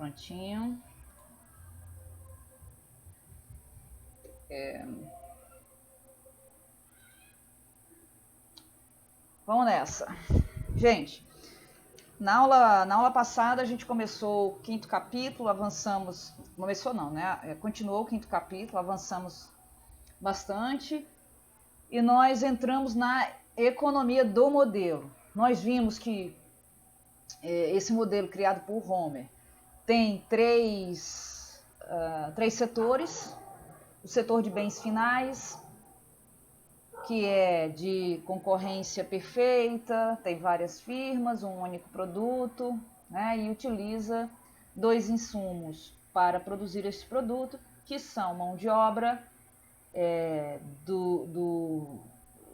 Prontinho. Vamos nessa. Gente, na aula passada a gente começou o 5º capítulo, avançamos... Começou não, né? Continuou o 5º capítulo, avançamos bastante. E nós entramos na economia do modelo. Nós vimos que esse modelo criado por Homer tem três setores. O setor de bens finais, que é de concorrência perfeita, tem várias firmas, um único produto, né, e utiliza 2 insumos para produzir esse produto, que são mão de obra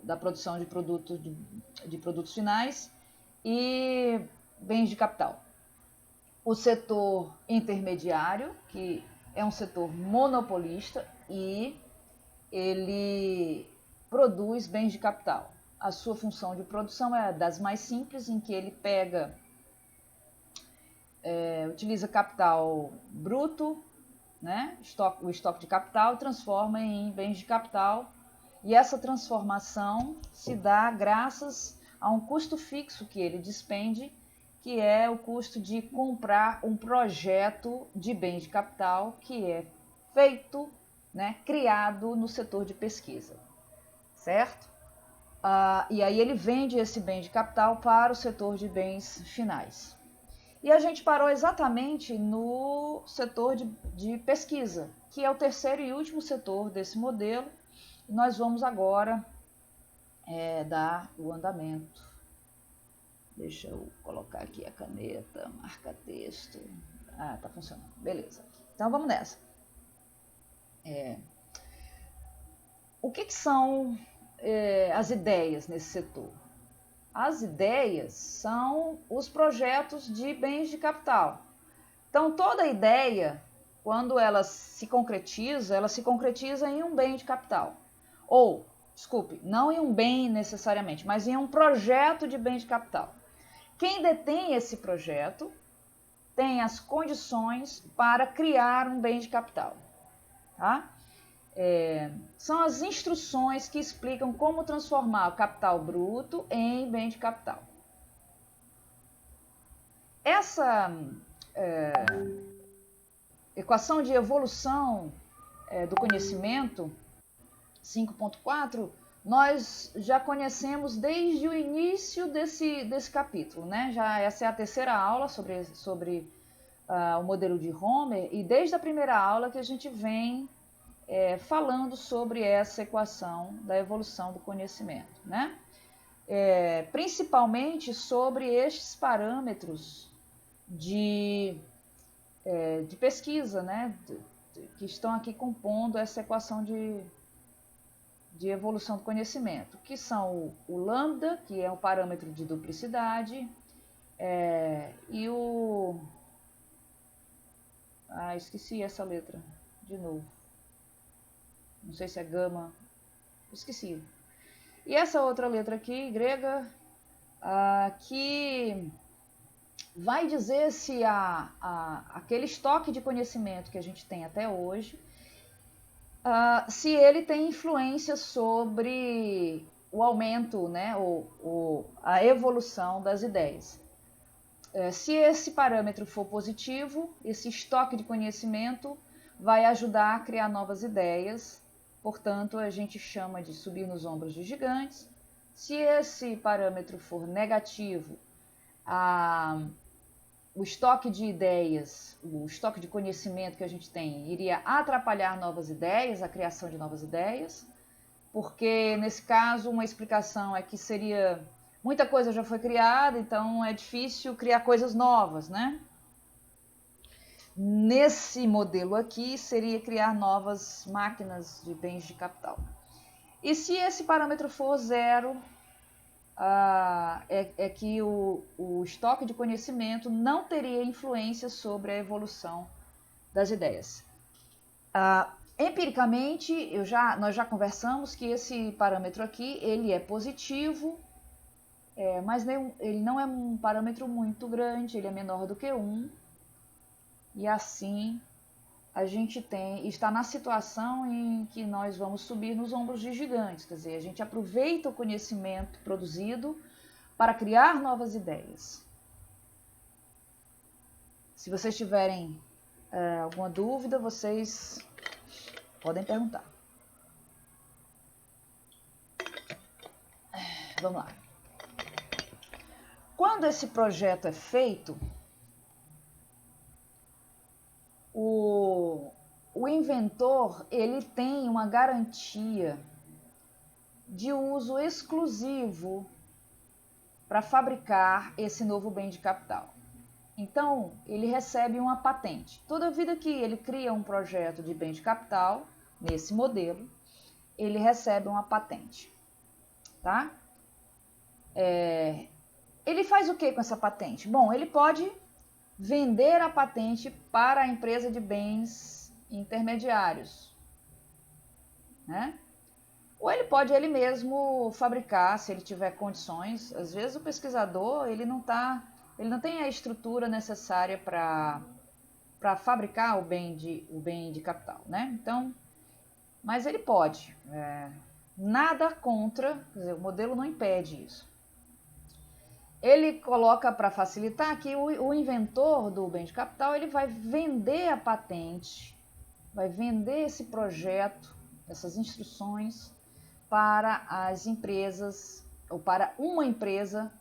da produção de produtos finais e bens de capital. O setor intermediário, que é um setor monopolista e ele produz bens de capital. A sua função de produção é das mais simples, em que ele utiliza capital bruto, né, o estoque de capital, transforma em bens de capital, e essa transformação se dá graças a um custo fixo que ele despende, que é o custo de comprar um projeto de bens de capital que é feito, né, criado no setor de pesquisa, certo? E aí ele vende esse bem de capital para o setor de bens finais. E a gente parou exatamente no setor de pesquisa, que é o terceiro e último setor desse modelo. Nós vamos agora dar o andamento. Deixa eu colocar aqui a caneta, marca texto. Tá funcionando, beleza. Então vamos nessa. O que são as ideias nesse setor? As ideias são os projetos de bens de capital. Então, toda ideia, quando ela se concretiza em um bem de capital. Ou, desculpe, não em um bem necessariamente, mas em um projeto de bem de capital. Quem detém esse projeto tem as condições para criar um bem de capital. Tá? São as instruções que explicam como transformar o capital bruto em bem de capital. Essa equação de evolução do conhecimento 5.4, nós já conhecemos desde o início desse capítulo, né? Essa é a terceira aula sobre o modelo de Homer, e desde a primeira aula que a gente vem falando sobre essa equação da evolução do conhecimento, né? Principalmente sobre estes parâmetros de pesquisa, né? Que estão aqui compondo essa equação de evolução do conhecimento, que são o lambda, que é um parâmetro de duplicidade, e o... esqueci essa letra de novo. Não sei se é gama, esqueci. E essa outra letra aqui, grega, que vai dizer se aquele estoque de conhecimento que a gente tem até hoje, se ele tem influência sobre o aumento, né, a evolução das ideias. Se esse parâmetro for positivo, esse estoque de conhecimento vai ajudar a criar novas ideias. Portanto, a gente chama de subir nos ombros de gigantes. Se esse parâmetro for negativo, o estoque de ideias, o estoque de conhecimento que a gente tem iria atrapalhar novas ideias, a criação de novas ideias, porque nesse caso uma explicação é que muita coisa já foi criada, então é difícil criar coisas novas, né? Nesse modelo aqui, seria criar novas máquinas de bens de capital. E se esse parâmetro for zero, é que o estoque de conhecimento não teria influência sobre a evolução das ideias. Empiricamente, nós já conversamos que esse parâmetro aqui ele é positivo, mas ele não é um parâmetro muito grande, ele é menor do que 1. e assim a gente está na situação em que nós vamos subir nos ombros de gigantes, quer dizer, a gente aproveita o conhecimento produzido para criar novas ideias. Se vocês tiverem alguma dúvida, vocês podem perguntar. Vamos lá. Quando esse projeto é feito, o inventor ele tem uma garantia de uso exclusivo para fabricar esse novo bem de capital. Então, ele recebe uma patente. Toda vida que ele cria um projeto de bem de capital, nesse modelo, ele recebe uma patente. Tá? Ele faz o que com essa patente? Bom, ele pode vender a patente para a empresa de bens intermediários, né? Ou ele pode ele mesmo fabricar, se ele tiver condições. Às vezes o pesquisador ele não tem a estrutura necessária para fabricar o bem de capital, né? Então, mas ele pode. Nada contra, quer dizer, o modelo não impede isso. Ele coloca para facilitar que o inventor do bem de capital ele vai vender a patente, vai vender esse projeto, essas instruções para as empresas ou para uma empresa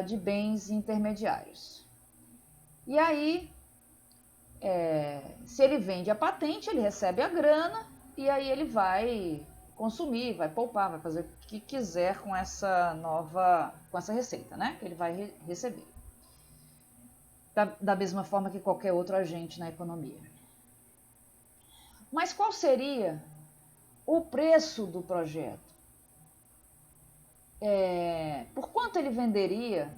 de bens intermediários. E aí, se ele vende a patente, ele recebe a grana e aí ele vai consumir, vai poupar, vai fazer o que quiser com essa receita, né? Que ele vai receber. Da mesma forma que qualquer outro agente na economia. Mas qual seria o preço do projeto? Por quanto ele venderia?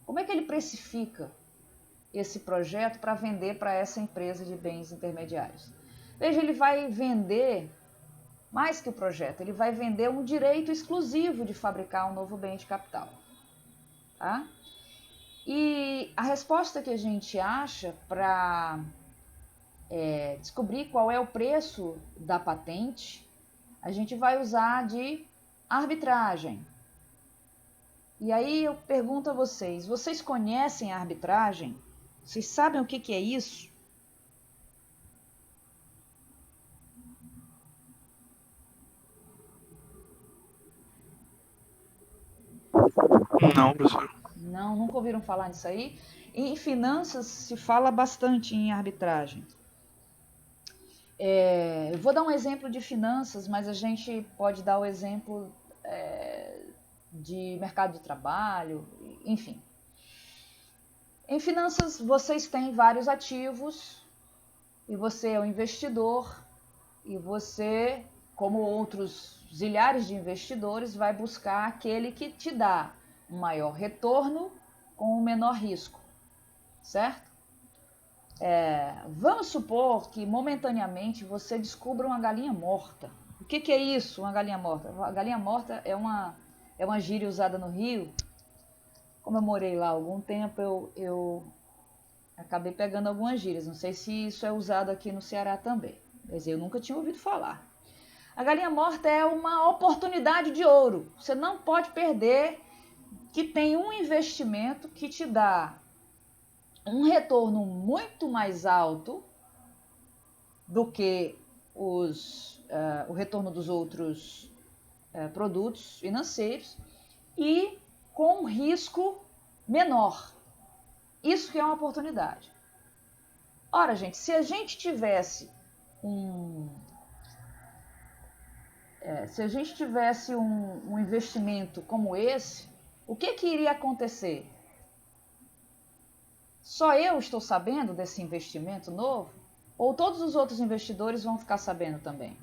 Como é que ele precifica esse projeto para vender para essa empresa de bens intermediários? Veja, ele vai vender mais que o projeto, ele vai vender um direito exclusivo de fabricar um novo bem de capital. Tá? E a resposta que a gente acha para descobrir qual é o preço da patente, a gente vai usar de arbitragem. E aí eu pergunto a vocês, vocês conhecem a arbitragem? Vocês sabem o que é isso? Não, professor. Não, nunca ouviram falar nisso aí? Em finanças se fala bastante em arbitragem. Eu vou dar um exemplo de finanças, mas a gente pode dar o exemplo de mercado de trabalho, enfim. Em finanças, vocês têm vários ativos e você é um investidor e você, como outros zilhares de investidores, vai buscar aquele que te dá um maior retorno com um menor risco, certo? Vamos supor que momentaneamente você descubra uma galinha morta. O que é isso, uma galinha morta? A galinha morta é uma gíria usada no Rio. Como eu morei lá há algum tempo, eu acabei pegando algumas gírias. Não sei se isso é usado aqui no Ceará também, mas eu nunca tinha ouvido falar. A galinha morta é uma oportunidade de ouro. Você não pode perder que tem um investimento que te dá um retorno muito mais alto do que o retorno dos outros produtos financeiros e com um risco menor. Isso que é uma oportunidade. Ora, gente, se a gente tivesse um investimento como esse, o que iria acontecer? Só eu estou sabendo desse investimento novo? Ou todos os outros investidores vão ficar sabendo também?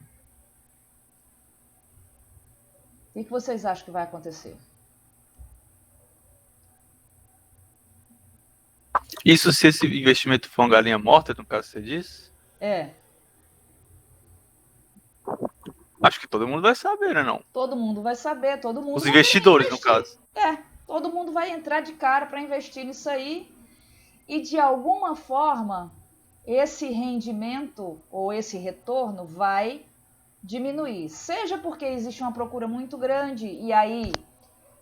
O que vocês acham que vai acontecer? Isso se esse investimento for uma galinha morta, no caso você disse? Acho que todo mundo vai saber, né, não? Todo mundo vai saber, todo mundo. Os investidores, no caso. Todo mundo vai entrar de cara para investir nisso aí. e de alguma forma esse rendimento ou esse retorno vai diminuir, seja porque existe uma procura muito grande e aí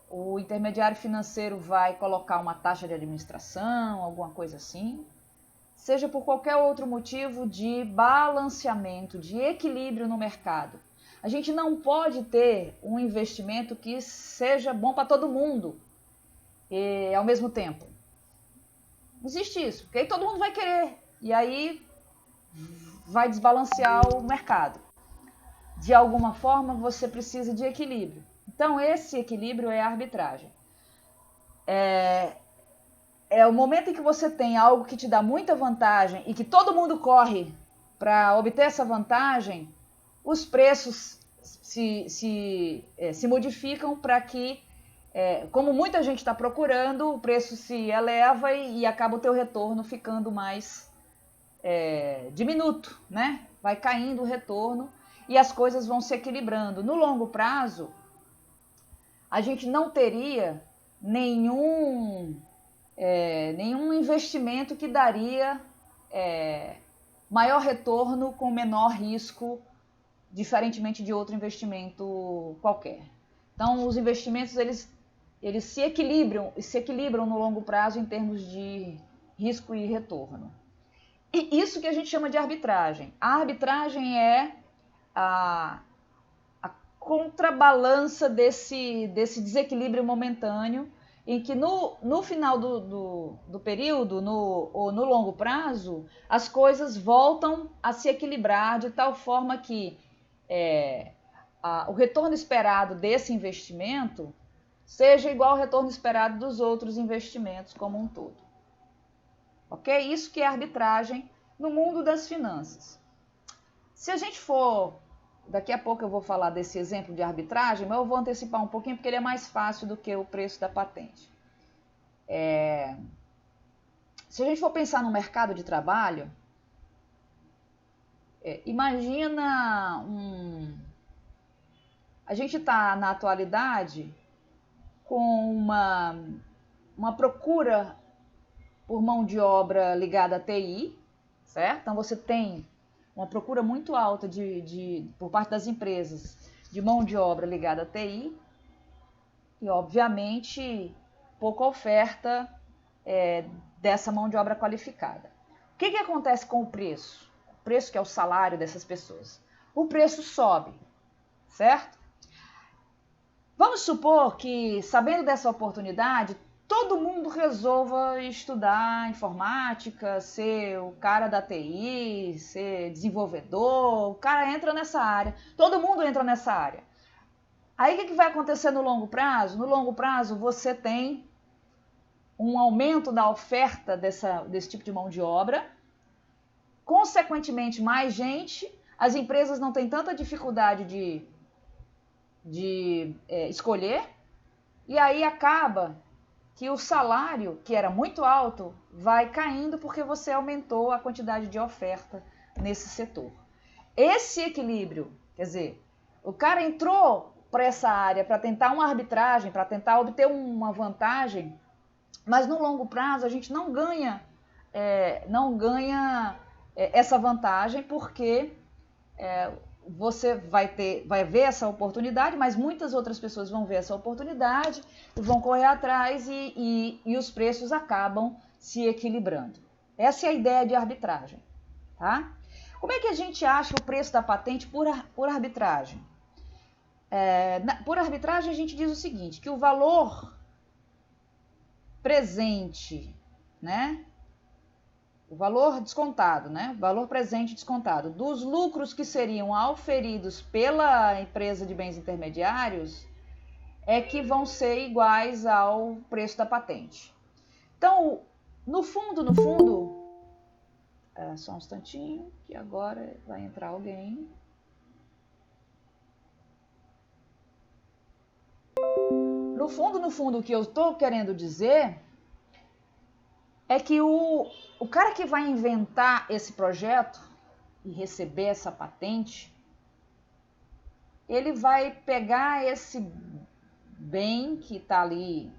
o intermediário financeiro vai colocar uma taxa de administração, alguma coisa assim, seja por qualquer outro motivo de balanceamento, de equilíbrio no mercado. A gente não pode ter um investimento que seja bom para todo mundo ao mesmo tempo. Não existe isso, porque aí todo mundo vai querer e aí vai desbalancear o mercado. De alguma forma, você precisa de equilíbrio. Então, esse equilíbrio é a arbitragem. É o momento em que você tem algo que te dá muita vantagem e que todo mundo corre para obter essa vantagem, os preços se modificam para que, como muita gente está procurando, o preço se eleva e acaba o teu retorno ficando mais diminuto, né? Vai caindo o retorno e as coisas vão se equilibrando. No longo prazo, a gente não teria nenhum investimento que daria maior retorno com menor risco, diferentemente de outro investimento qualquer. Então, os investimentos eles se equilibram no longo prazo em termos de risco e retorno. E isso que a gente chama de arbitragem. A arbitragem é a contrabalança desse desequilíbrio momentâneo, em que no final do período, ou no longo prazo, as coisas voltam a se equilibrar de tal forma que o retorno esperado desse investimento seja igual ao retorno esperado dos outros investimentos como um todo. Ok? Isso que é arbitragem no mundo das finanças. Se a gente for... Daqui a pouco eu vou falar desse exemplo de arbitragem, mas eu vou antecipar um pouquinho porque ele é mais fácil do que o preço da patente. Se a gente for pensar no mercado de trabalho, imagina a gente está na atualidade com uma procura por mão de obra ligada à TI, certo? Então você tem uma procura muito alta por parte das empresas de mão de obra ligada à TI e, obviamente, pouca oferta dessa mão de obra qualificada. O que acontece com o preço? O preço que é o salário dessas pessoas. O preço sobe, certo? Vamos supor que, sabendo dessa oportunidade, todo mundo resolva estudar informática, ser o cara da TI, ser desenvolvedor, o cara entra nessa área, todo mundo entra nessa área. Aí o que vai acontecer no longo prazo? No longo prazo você tem um aumento da oferta desse tipo de mão de obra, consequentemente mais gente, as empresas não têm tanta dificuldade de escolher, e aí acaba que o salário, que era muito alto, vai caindo porque você aumentou a quantidade de oferta nesse setor. Esse equilíbrio, quer dizer, o cara entrou para essa área para tentar uma arbitragem, para tentar obter uma vantagem, mas no longo prazo a gente não ganha essa vantagem porque você vai ver essa oportunidade, mas muitas outras pessoas vão ver essa oportunidade, vão correr atrás e os preços acabam se equilibrando. Essa é a ideia de arbitragem, tá? Como é que a gente acha o preço da patente por arbitragem? Por arbitragem a gente diz o seguinte, que o valor presente, né? O valor descontado, né? O valor presente descontado dos lucros que seriam auferidos pela empresa de bens intermediários é que vão ser iguais ao preço da patente. Então, no fundo, só um instantinho, que agora vai entrar alguém. No fundo, o que eu estou querendo dizer é que o cara que vai inventar esse projeto e receber essa patente, ele vai pegar esse bem que está ali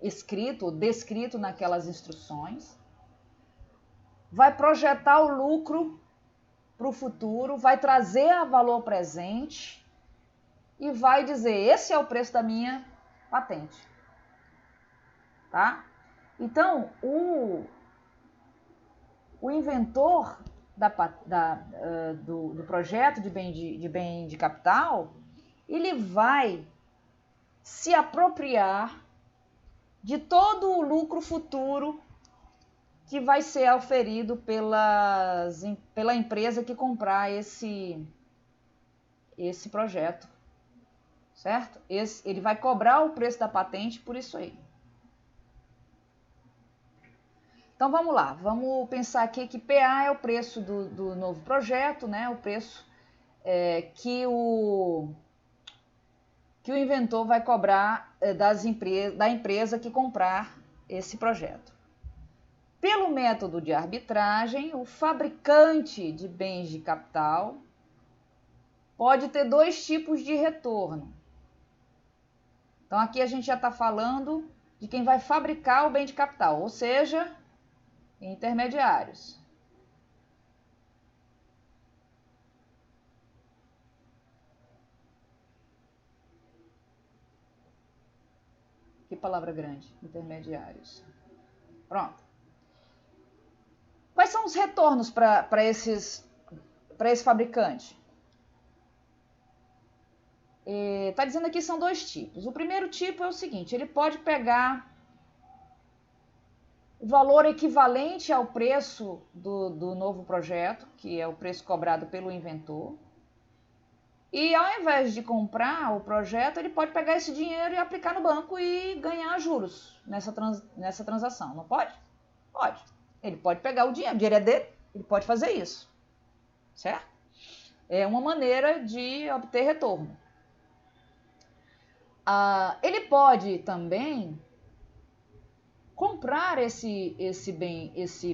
escrito ou descrito naquelas instruções, vai projetar o lucro para o futuro, vai trazer a valor presente e vai dizer, esse é o preço da minha patente. Tá? Então, o inventor do projeto de bem de capital, ele vai se apropriar de todo o lucro futuro que vai ser oferido pela empresa que comprar esse projeto, certo? Ele vai cobrar o preço da patente por isso aí. Então vamos lá, vamos pensar aqui que PA é o preço do novo projeto, né? O preço que o inventor vai cobrar da empresa que comprar esse projeto. Pelo método de arbitragem, o fabricante de bens de capital pode ter dois tipos de retorno. Então aqui a gente já está falando de quem vai fabricar o bem de capital, ou seja, intermediários. Que palavra grande, intermediários. Pronto. Quais são os retornos para esse fabricante? Está dizendo aqui que são dois tipos. O primeiro tipo é o seguinte, ele pode pegar o valor equivalente ao preço do novo projeto, que é o preço cobrado pelo inventor, e ao invés de comprar o projeto, ele pode pegar esse dinheiro e aplicar no banco e ganhar juros nessa transação, não pode? Pode. Ele pode pegar o dinheiro é dele, ele pode fazer isso, certo? É uma maneira de obter retorno. Ele pode também comprar esse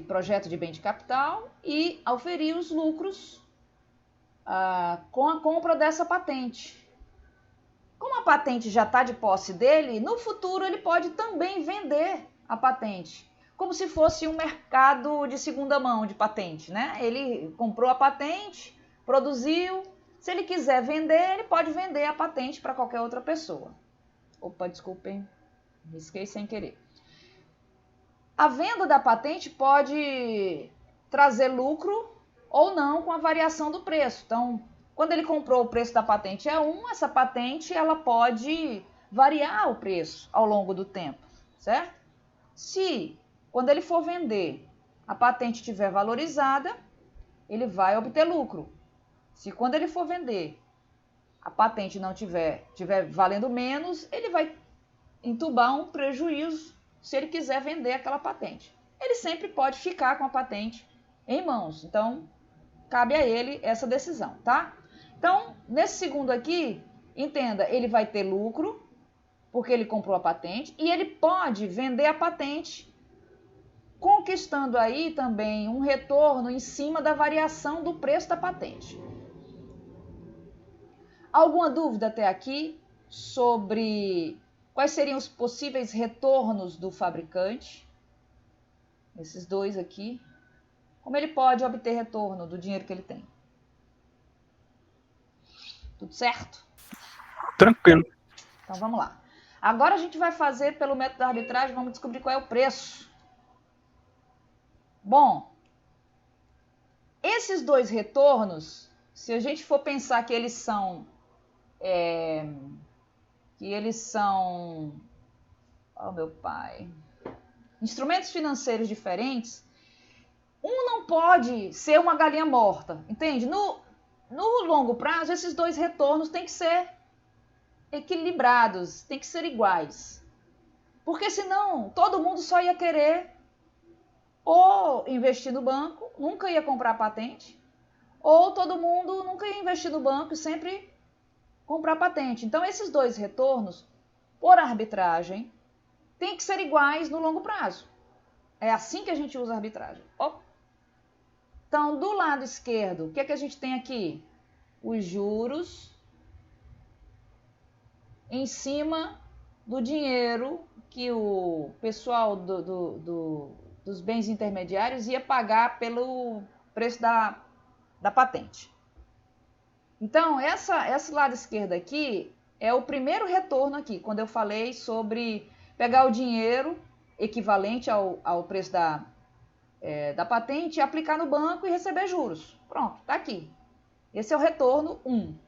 projeto de bem de capital e oferir os lucros com a compra dessa patente. Como a patente já está de posse dele, no futuro ele pode também vender a patente, como se fosse um mercado de segunda mão de patente, né? Ele comprou a patente, produziu, se ele quiser vender, ele pode vender a patente para qualquer outra pessoa. Opa, desculpem, risquei sem querer. A venda da patente pode trazer lucro ou não com a variação do preço. Então, quando ele comprou o preço da patente é 1, essa patente ela pode variar o preço ao longo do tempo, certo? Se, quando ele for vender, a patente estiver valorizada, ele vai obter lucro. Se quando ele for vender, a patente não tiver valendo menos, ele vai entubar um prejuízo se ele quiser vender aquela patente. Ele sempre pode ficar com a patente em mãos. Então, cabe a ele essa decisão, tá? Então, nesse segundo aqui, entenda, ele vai ter lucro, porque ele comprou a patente, e ele pode vender a patente, conquistando aí também um retorno em cima da variação do preço da patente. Alguma dúvida até aqui sobre quais seriam os possíveis retornos do fabricante? Esses dois aqui. Como ele pode obter retorno do dinheiro que ele tem? Tudo certo? Tranquilo. Então vamos lá. Agora a gente vai fazer pelo método da arbitragem, vamos descobrir qual é o preço. Bom, esses dois retornos, se a gente for pensar que eles são oh meu pai, instrumentos financeiros diferentes, um não pode ser uma galinha morta, entende? No longo prazo, esses dois retornos têm que ser equilibrados, têm que ser iguais. Porque senão, todo mundo só ia querer ou investir no banco, nunca ia comprar patente, ou todo mundo nunca ia investir no banco e sempre comprar patente. Então, esses dois retornos, por arbitragem, têm que ser iguais no longo prazo. É assim que a gente usa a arbitragem. Então, do lado esquerdo, o que é que a gente tem aqui? Os juros em cima do dinheiro que o pessoal dos bens intermediários ia pagar pelo preço da patente. Então, esse lado esquerdo aqui é o primeiro retorno aqui, quando eu falei sobre pegar o dinheiro equivalente ao preço da patente e aplicar no banco e receber juros. Pronto, está aqui. Esse é o retorno 1.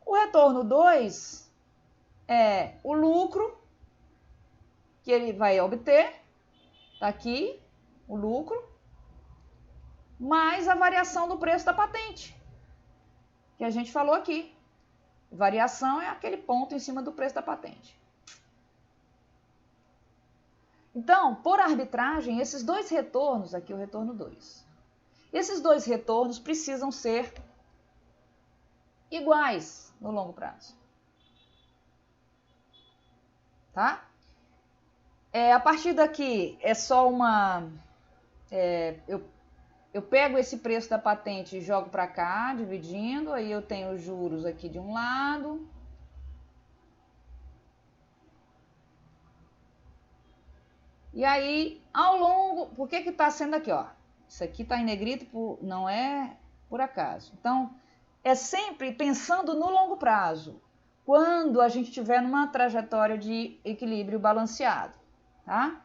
O retorno 2 é o lucro que ele vai obter, está aqui, o lucro, mais a variação do preço da patente, que a gente falou aqui. Variação é aquele ponto em cima do preço da patente. Então, por arbitragem, esses dois retornos, aqui o retorno 2, esses dois retornos precisam ser iguais no longo prazo. Tá? A partir daqui é só uma... eu pego esse preço da patente e jogo para cá, dividindo, aí eu tenho os juros aqui de um lado. E aí, ao longo... Por que está sendo aqui? Ó? Isso aqui está em negrito, não é por acaso. Então, é sempre pensando no longo prazo, quando a gente estiver numa trajetória de equilíbrio balanceado. Tá?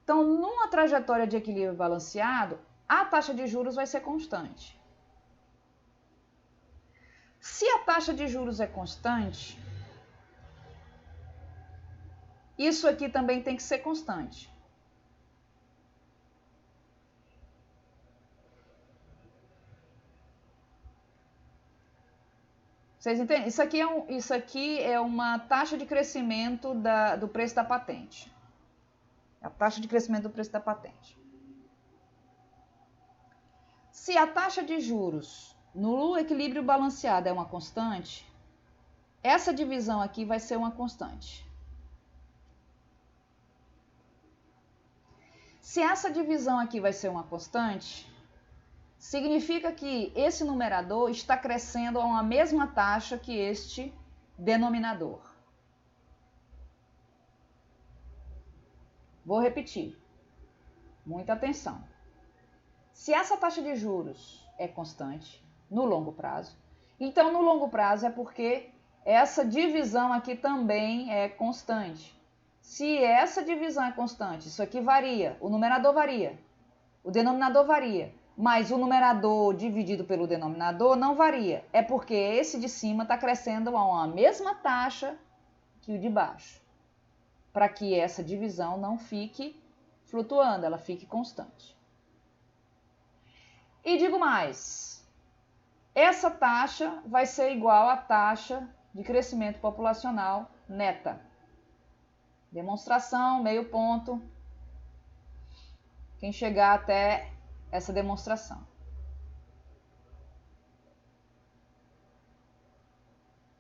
Então, numa trajetória de equilíbrio balanceado, a taxa de juros vai ser constante. Se a taxa de juros é constante, isso aqui também tem que ser constante. Vocês entendem? Isso aqui é uma taxa de crescimento do preço da patente. A taxa de crescimento do preço da patente. Se a taxa de juros no equilíbrio balanceado é uma constante, essa divisão aqui vai ser uma constante. Se essa divisão aqui vai ser uma constante, significa que esse numerador está crescendo a uma mesma taxa que este denominador. Vou repetir. Muita atenção. Se essa taxa de juros é constante no longo prazo, então no longo prazo é porque essa divisão aqui também é constante. Se essa divisão é constante, isso aqui varia, o numerador varia, o denominador varia, mas o numerador dividido pelo denominador não varia. É porque esse de cima está crescendo a uma mesma taxa que o de baixo, para que essa divisão não fique flutuando, ela fique constante. E digo mais, essa taxa vai ser igual à taxa de crescimento populacional neta. Demonstração, meio ponto. Quem chegar até essa demonstração.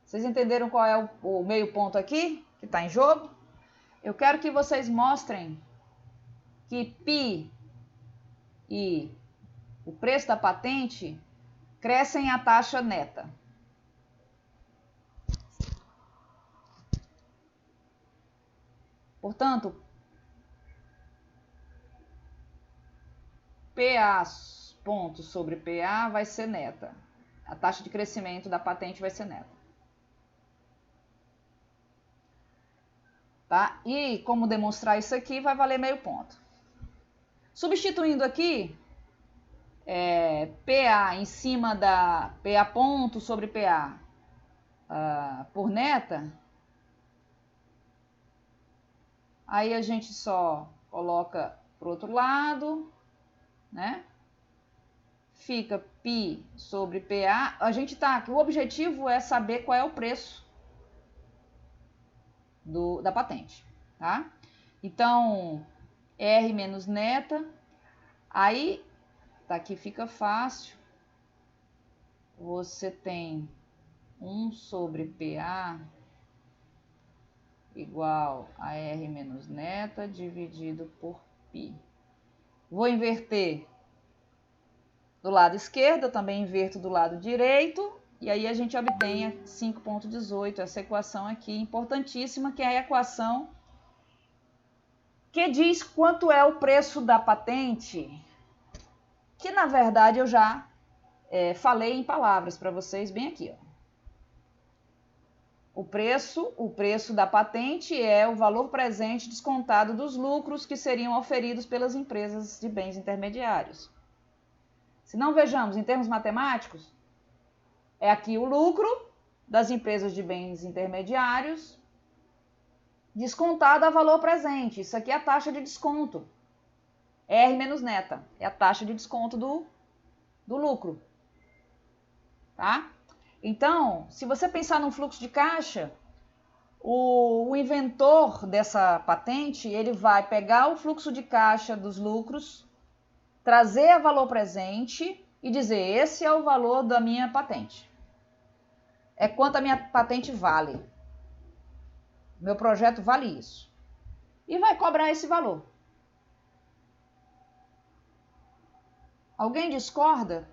Vocês entenderam qual é o meio ponto aqui, que está em jogo? Eu quero que vocês mostrem que π e o preço da patente crescem a taxa neta. Portanto, PA ponto sobre PA vai ser neta. A taxa de crescimento da patente vai ser neta. Tá? E como demonstrar isso aqui, vai valer meio ponto. Substituindo aqui, PA em cima da PA ponto sobre PA por neta, aí a gente só coloca para o outro lado, né? Fica π sobre PA. A gente o objetivo é saber qual é o preço da patente, tá? Então, R menos neta, aí, tá aqui fica fácil, você tem 1 sobre PA igual a R menos neta dividido por π. Vou inverter do lado esquerdo, eu também inverto do lado direito, e aí a gente obtém a 5,18, essa equação aqui importantíssima, que é a equação que diz quanto é o preço da patente, que na verdade eu já falei em palavras para vocês bem aqui. Ó. O preço da patente é o valor presente descontado dos lucros que seriam oferidos pelas empresas de bens intermediários. Se não vejamos em termos matemáticos, é aqui o lucro das empresas de bens intermediários descontado a valor presente. Isso aqui é a taxa de desconto. R menos neta. É a taxa de desconto do lucro. Tá? Então, se você pensar num fluxo de caixa, o inventor dessa patente, ele vai pegar o fluxo de caixa dos lucros, trazer a valor presente e dizer, esse é o valor da minha patente. É quanto a minha patente vale. Meu projeto vale isso. E vai cobrar esse valor. Alguém discorda?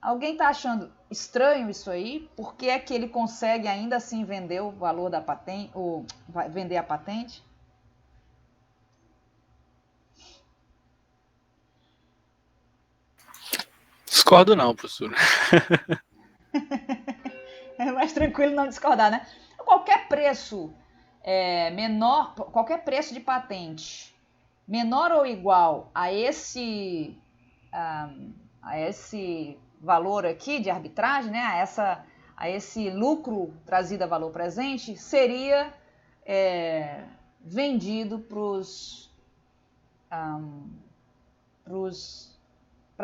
Alguém está achando estranho isso aí? Por que é que ele consegue ainda assim vender o valor da patente, ou vender a patente? Discordo não, professor. É mais tranquilo não discordar, né? Qualquer preço menor, qualquer preço de patente menor ou igual a esse valor aqui de arbitragem, né? A esse lucro trazido a valor presente, seria vendido para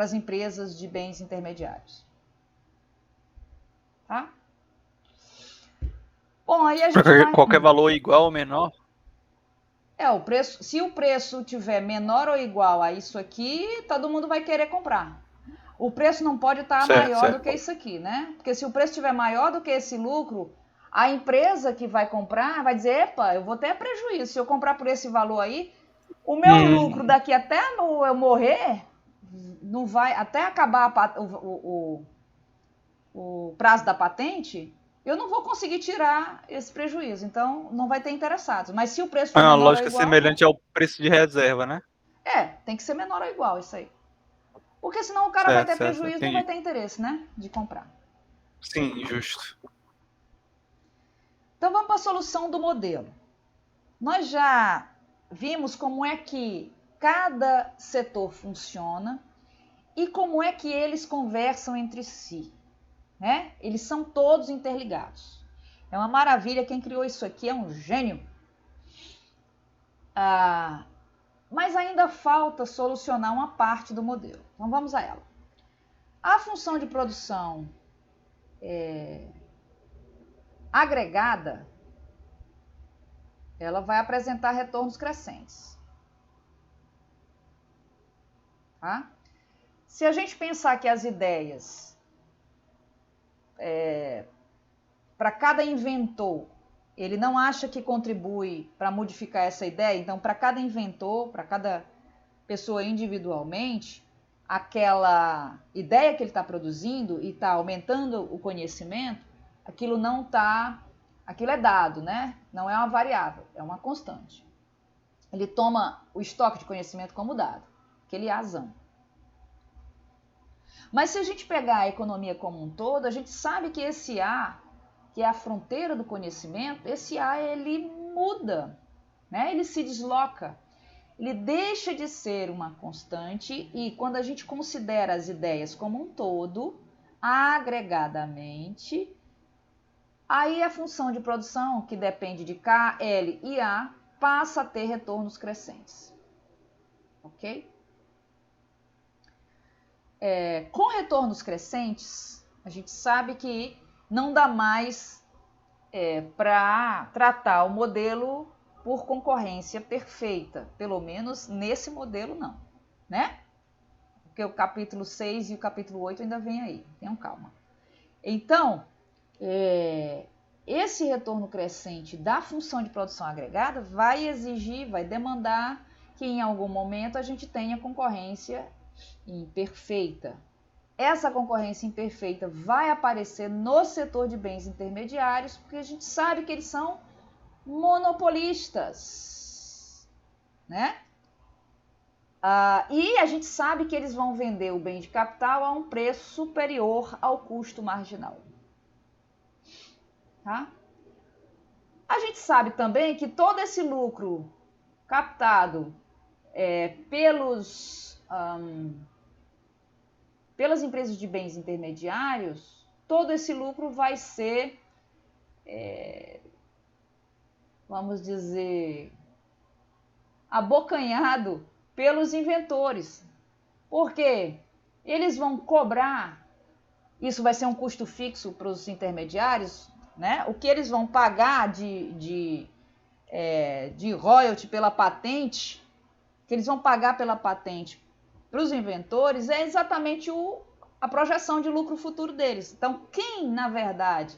as empresas de bens intermediários. Tá? Bom, aí a gente vai... Qualquer valor igual ou menor? O preço, se o preço tiver menor ou igual a isso aqui, todo mundo vai querer comprar. O preço não pode estar maior do que isso aqui, né? Porque se o preço estiver maior do que esse lucro, a empresa que vai comprar vai dizer, epa, eu vou ter prejuízo. Se eu comprar por esse valor aí, o meu lucro daqui até eu morrer, não vai, até acabar o prazo da patente, eu não vou conseguir tirar esse prejuízo. Então, não vai ter interessados. Mas se o preço for É uma menor ou lógica igual... semelhante ao preço de reserva, né? tem que ser menor ou igual isso aí. Porque senão o cara vai ter prejuízo e não vai ter interesse, né? De comprar. Sim, justo. Então vamos para a solução do modelo. Nós já vimos como é que cada setor funciona e como é que eles conversam entre si, né? Eles são todos interligados. É uma maravilha, quem criou isso aqui é um gênio. Mas ainda falta solucionar uma parte do modelo. Então vamos a ela. A função de produção agregada, ela vai apresentar retornos crescentes. Tá? Se a gente pensar que as ideias, para cada inventor, ele não acha que contribui para modificar essa ideia, então para cada inventor, para cada pessoa individualmente, aquela ideia que ele está produzindo e está aumentando o conhecimento, aquilo não está... Aquilo é dado, né? Não é uma variável, é uma constante. Ele toma o estoque de conhecimento como dado, aquele azão. Mas se a gente pegar a economia como um todo, a gente sabe que esse A, que é a fronteira do conhecimento, esse A ele muda, né? Ele se desloca. Ele deixa de ser uma constante e quando a gente considera as ideias como um todo, agregadamente, aí a função de produção, que depende de K, L e A, passa a ter retornos crescentes. Ok? Com retornos crescentes, a gente sabe que não dá mais para tratar o modelo por concorrência perfeita. Pelo menos nesse modelo não, né? Porque o capítulo 6 e o capítulo 8 ainda vem aí. Tenham calma. Então, esse retorno crescente da função de produção agregada vai exigir, vai demandar que em algum momento a gente tenha concorrência imperfeita. essa concorrência imperfeita vai aparecer no setor de bens intermediários, porque a gente sabe que eles são monopolistas, né? E a gente sabe que eles vão vender o bem de capital a um preço superior ao custo marginal. Tá? A gente sabe também que todo esse lucro captado pelas empresas de bens intermediários, todo esse lucro vai ser, vamos dizer, abocanhado pelos inventores. Porque eles vão cobrar, isso vai ser um custo fixo para os intermediários, né? O que eles vão pagar de royalty pela patente, que eles vão pagar pela patente para os inventores, é exatamente a projeção de lucro futuro deles. Então, quem, na verdade,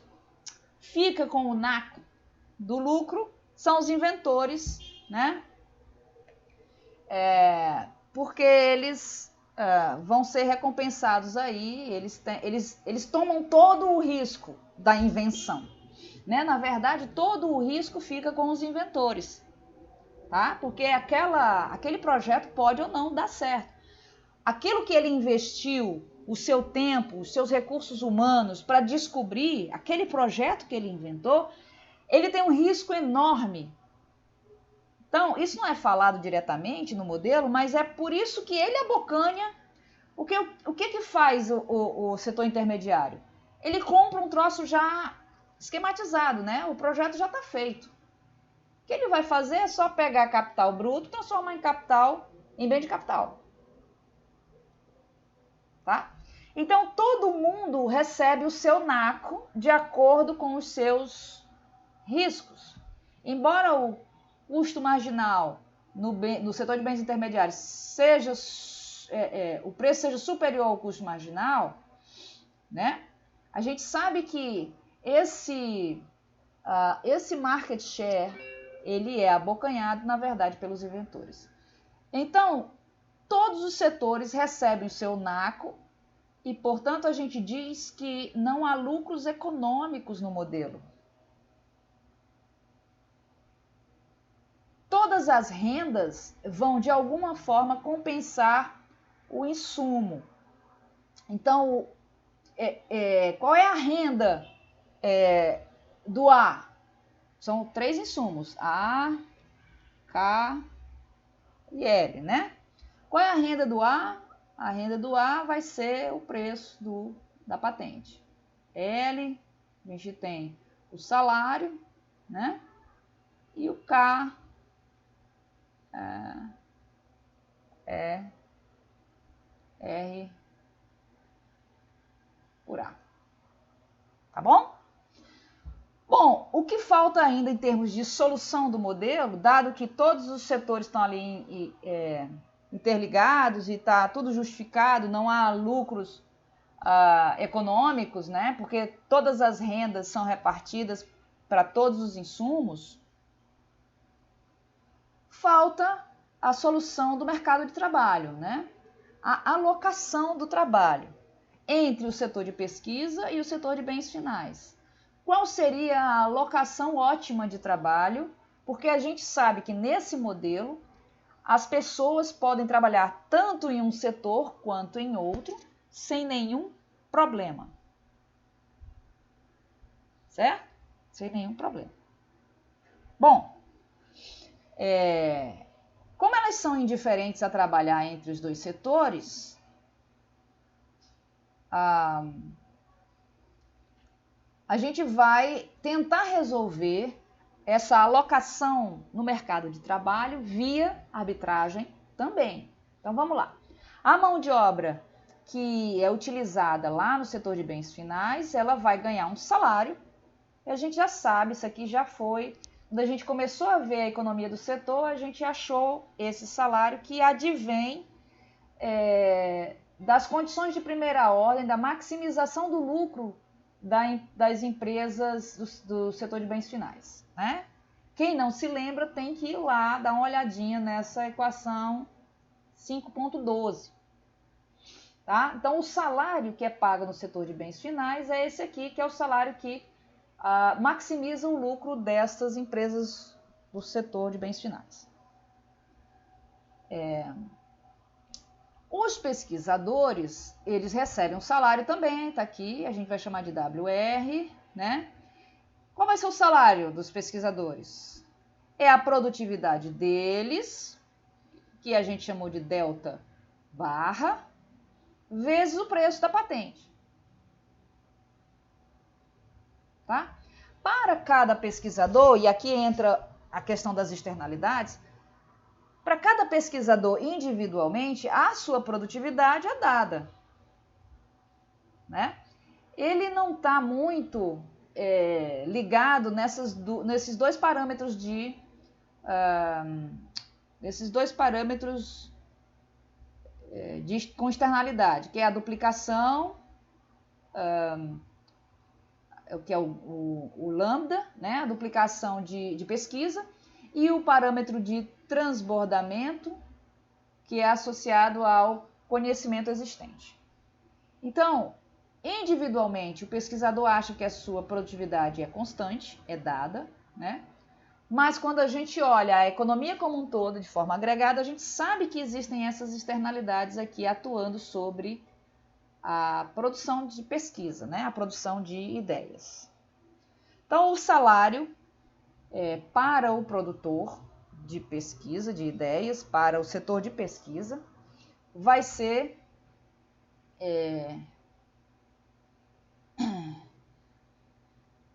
fica com o naco do lucro são os inventores, né? Porque eles vão ser recompensados aí, eles tomam todo o risco da invenção, né? Na verdade, todo o risco fica com os inventores, tá? Porque aquele projeto pode ou não dar certo. Aquilo que ele investiu, o seu tempo, os seus recursos humanos para descobrir, aquele projeto que ele inventou, ele tem um risco enorme. Então, isso não é falado diretamente no modelo, mas é por isso que ele abocanha. O que faz o setor intermediário? Ele compra um troço já esquematizado, né? O projeto já está feito. O que ele vai fazer é só pegar capital bruto e transformar em bem de capital. Tá? Então, todo mundo recebe o seu naco de acordo com os seus riscos. Embora o custo marginal no setor de bens intermediários o preço seja superior ao custo marginal, né? A gente sabe que esse market share ele é abocanhado, na verdade, pelos inventores. Então, todos os setores recebem o seu naco e, portanto, a gente diz que não há lucros econômicos no modelo. Todas as rendas vão, de alguma forma, compensar o insumo. Então, qual é a renda do A? São 3 insumos, A, K e L, né? Qual é a renda do A? A renda do A vai ser o preço da patente. L, a gente tem o salário, né? E o K é R por A. Tá bom? Bom, o que falta ainda em termos de solução do modelo, dado que todos os setores estão ali interligados e está tudo justificado, não há lucros econômicos, né? Porque todas as rendas são repartidas para todos os insumos, falta a solução do mercado de trabalho, né? A alocação do trabalho entre o setor de pesquisa e o setor de bens finais. Qual seria a alocação ótima de trabalho? Porque a gente sabe que nesse modelo as pessoas podem trabalhar tanto em um setor quanto em outro sem nenhum problema. Certo? Sem nenhum problema. Bom, como elas são indiferentes a trabalhar entre os dois setores, a gente vai tentar resolver essa alocação no mercado de trabalho via arbitragem também. Então, vamos lá. A mão de obra que é utilizada lá no setor de bens finais, ela vai ganhar um salário, e a gente já sabe, isso aqui já foi, quando a gente começou a ver a economia do setor, a gente achou esse salário que advém das condições de primeira ordem, da maximização do lucro das empresas do setor de bens finais, né? Quem não se lembra tem que ir lá dar uma olhadinha nessa equação 5.12. Tá? Então, o salário que é pago no setor de bens finais é esse aqui, que é o salário que maximiza o lucro destas empresas do setor de bens finais. Os pesquisadores, eles recebem um salário também, está aqui, a gente vai chamar de WR, né? Qual vai ser o salário dos pesquisadores? É a produtividade deles, que a gente chamou de delta barra, vezes o preço da patente. Tá? Para cada pesquisador, e aqui entra a questão das externalidades, para cada pesquisador individualmente, a sua produtividade é dada. Né? Ele não está muito ligado nesses dois parâmetros com externalidade, que é a duplicação, que é o lambda, né? A duplicação de pesquisa, e o parâmetro de transbordamento, que é associado ao conhecimento existente. Então, individualmente, o pesquisador acha que a sua produtividade é constante, é dada, né? Mas quando a gente olha a economia como um todo, de forma agregada, a gente sabe que existem essas externalidades aqui atuando sobre a produção de pesquisa, né? A produção de ideias. Então, o salário para o produtor de pesquisa, de ideias, para o setor de pesquisa, vai ser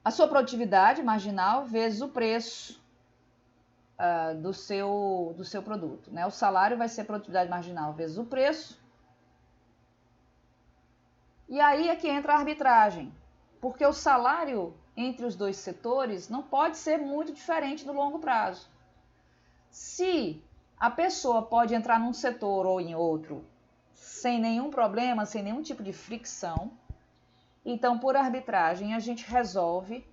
a sua produtividade marginal vezes o preço do seu produto. Né? O salário vai ser a produtividade marginal vezes o preço. E aí é que entra a arbitragem, porque o salário entre os dois setores não pode ser muito diferente no longo prazo. Se a pessoa pode entrar num setor ou em outro sem nenhum problema, sem nenhum tipo de fricção, então, por arbitragem, a gente resolve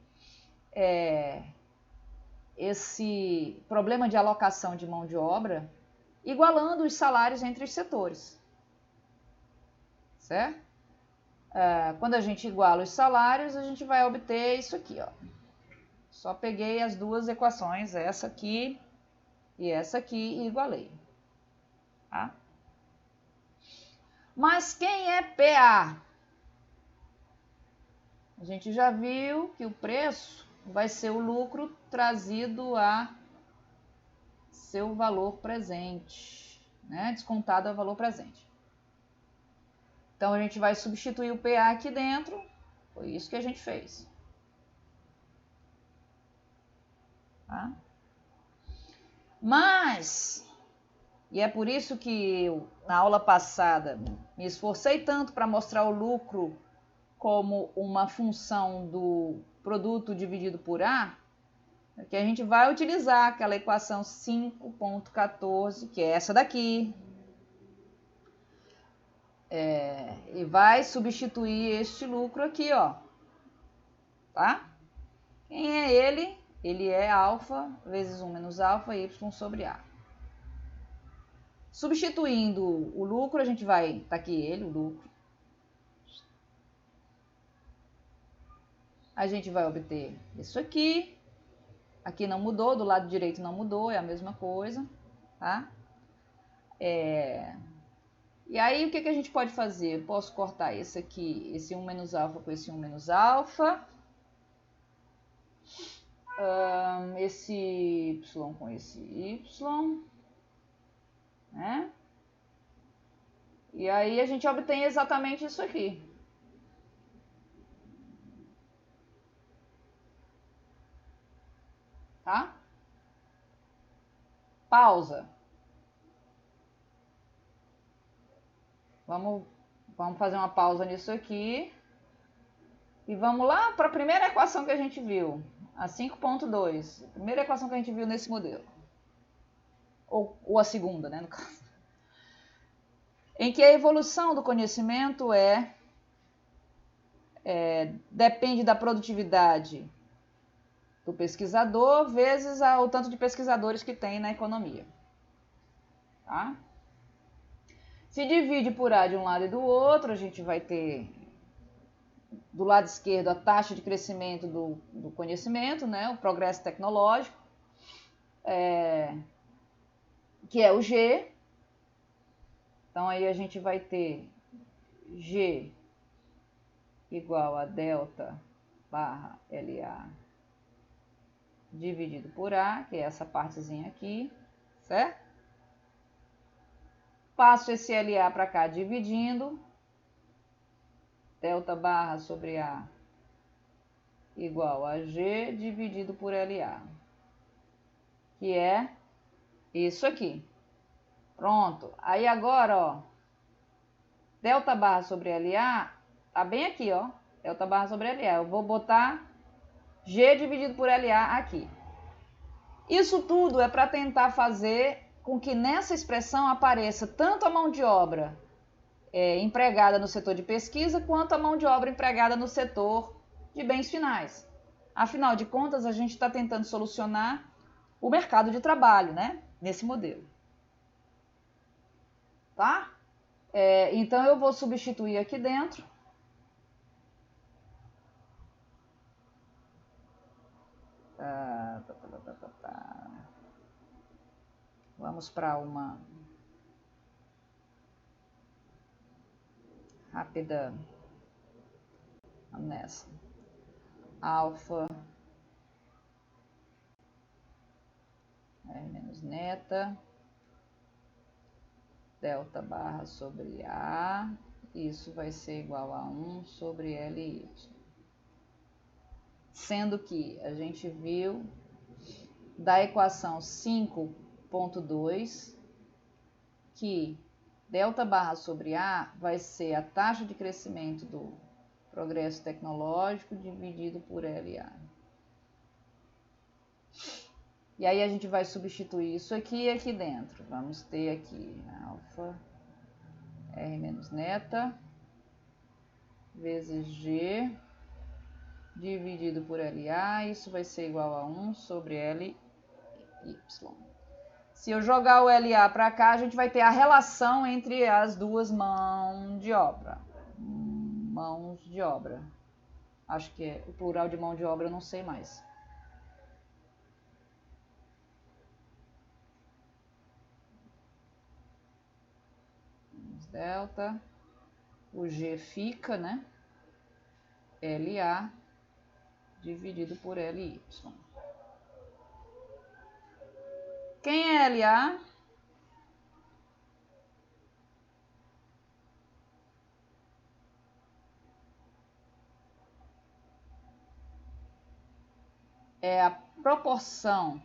esse problema de alocação de mão de obra igualando os salários entre os setores. Certo? Quando a gente iguala os salários, a gente vai obter isso aqui. Ó. Só peguei as duas equações, essa aqui e essa aqui, e igualei. Tá? Mas quem é PA? A gente já viu que o preço vai ser o lucro trazido a seu valor presente, né? Descontado ao valor presente. Então, a gente vai substituir o PA aqui dentro, foi isso que a gente fez. Tá? Mas, e é por isso que eu, na aula passada, me esforcei tanto para mostrar o lucro como uma função do produto dividido por A, que a gente vai utilizar aquela equação 5.14, que é essa daqui, e vai substituir este lucro aqui, ó, tá? Quem é ele? Ele é alfa vezes 1 menos alfa, y sobre A. Substituindo o lucro, a gente vai, tá aqui ele, o lucro. A gente vai obter isso aqui. Aqui não mudou, do lado direito não mudou, é a mesma coisa, tá? E aí, o que a gente pode fazer? Eu posso cortar esse aqui, esse 1 menos alfa com esse 1 menos alfa. Esse y com esse y. Né? E aí, a gente obtém exatamente isso aqui. Tá? Pausa. Vamos fazer uma pausa nisso aqui. E vamos lá para a primeira equação que a gente viu. A 5.2. A primeira equação que a gente viu nesse modelo. Ou a segunda, né, no caso. Em que a evolução do conhecimento depende da produtividade do pesquisador vezes o tanto de pesquisadores que tem na economia. Tá? Se divide por A de um lado e do outro, a gente vai ter do lado esquerdo a taxa de crescimento do conhecimento, né? O progresso tecnológico, que é o G. Então aí a gente vai ter G igual a delta barra LA dividido por A, que é essa partezinha aqui, certo? Passo esse LA para cá dividindo, delta barra sobre A igual a G dividido por LA, que é isso aqui. Pronto. Aí agora, ó, delta barra sobre LA, tá bem aqui, ó, delta barra sobre LA. Eu vou botar G dividido por LA aqui. Isso tudo é para tentar fazer com que nessa expressão apareça tanto a mão de obra empregada no setor de pesquisa, quanto a mão de obra empregada no setor de bens finais. Afinal de contas, a gente está tentando solucionar o mercado de trabalho, né? Nesse modelo. Tá? Então, eu vou substituir aqui dentro. Vamos para uma rápida. Vamos nessa. Alfa R menos neta, delta barra sobre A, isso vai ser igual a 1 sobre LY. Sendo que a gente viu da equação 5.2 que delta barra sobre A vai ser a taxa de crescimento do progresso tecnológico dividido por LA. E aí a gente vai substituir isso aqui e aqui dentro. Vamos ter aqui alfa R menos neta vezes G dividido por LA. Isso vai ser igual a 1 sobre LY. Se eu jogar o LA para cá, a gente vai ter a relação entre as duas mãos de obra. Mãos de obra. Acho que é o plural de mão de obra, eu não sei mais. Delta, o G fica, né? LA dividido por LY. Quem é LA? É a proporção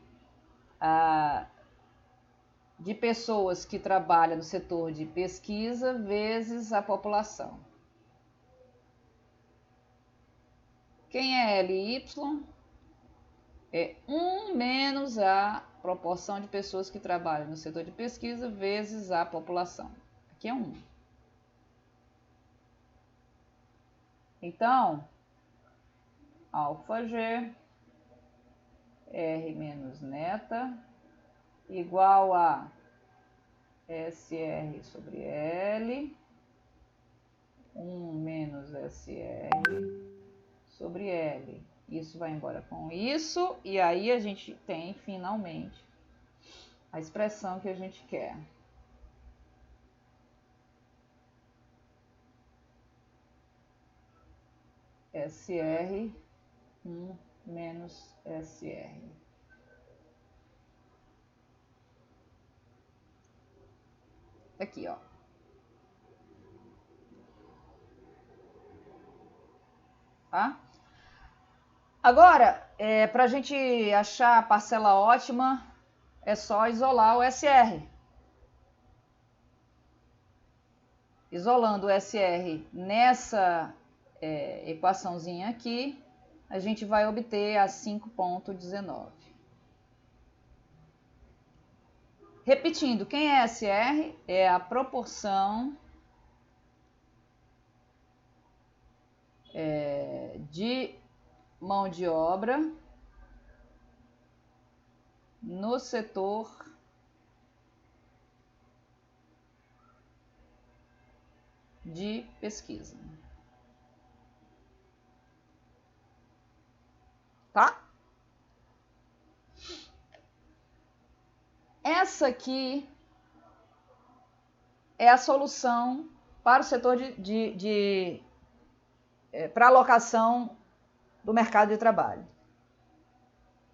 de pessoas que trabalham no setor de pesquisa vezes a população. Quem é LY? É 1 menos a proporção de pessoas que trabalham no setor de pesquisa vezes a população. Aqui é 1. Então, alfa G R menos neta igual a SR sobre L 1 menos SR sobre L. Isso vai embora com isso, e aí a gente tem, finalmente, a expressão que a gente quer. SR 1 menos SR. Aqui, ó. Tá? Agora, para a gente achar a parcela ótima, é só isolar o SR. Isolando o SR nessa equaçãozinha aqui, a gente vai obter a 5.19. Repetindo, quem é SR? É a proporção de mão de obra no setor de pesquisa. Tá? Essa aqui é a solução para o setor para alocação do mercado de trabalho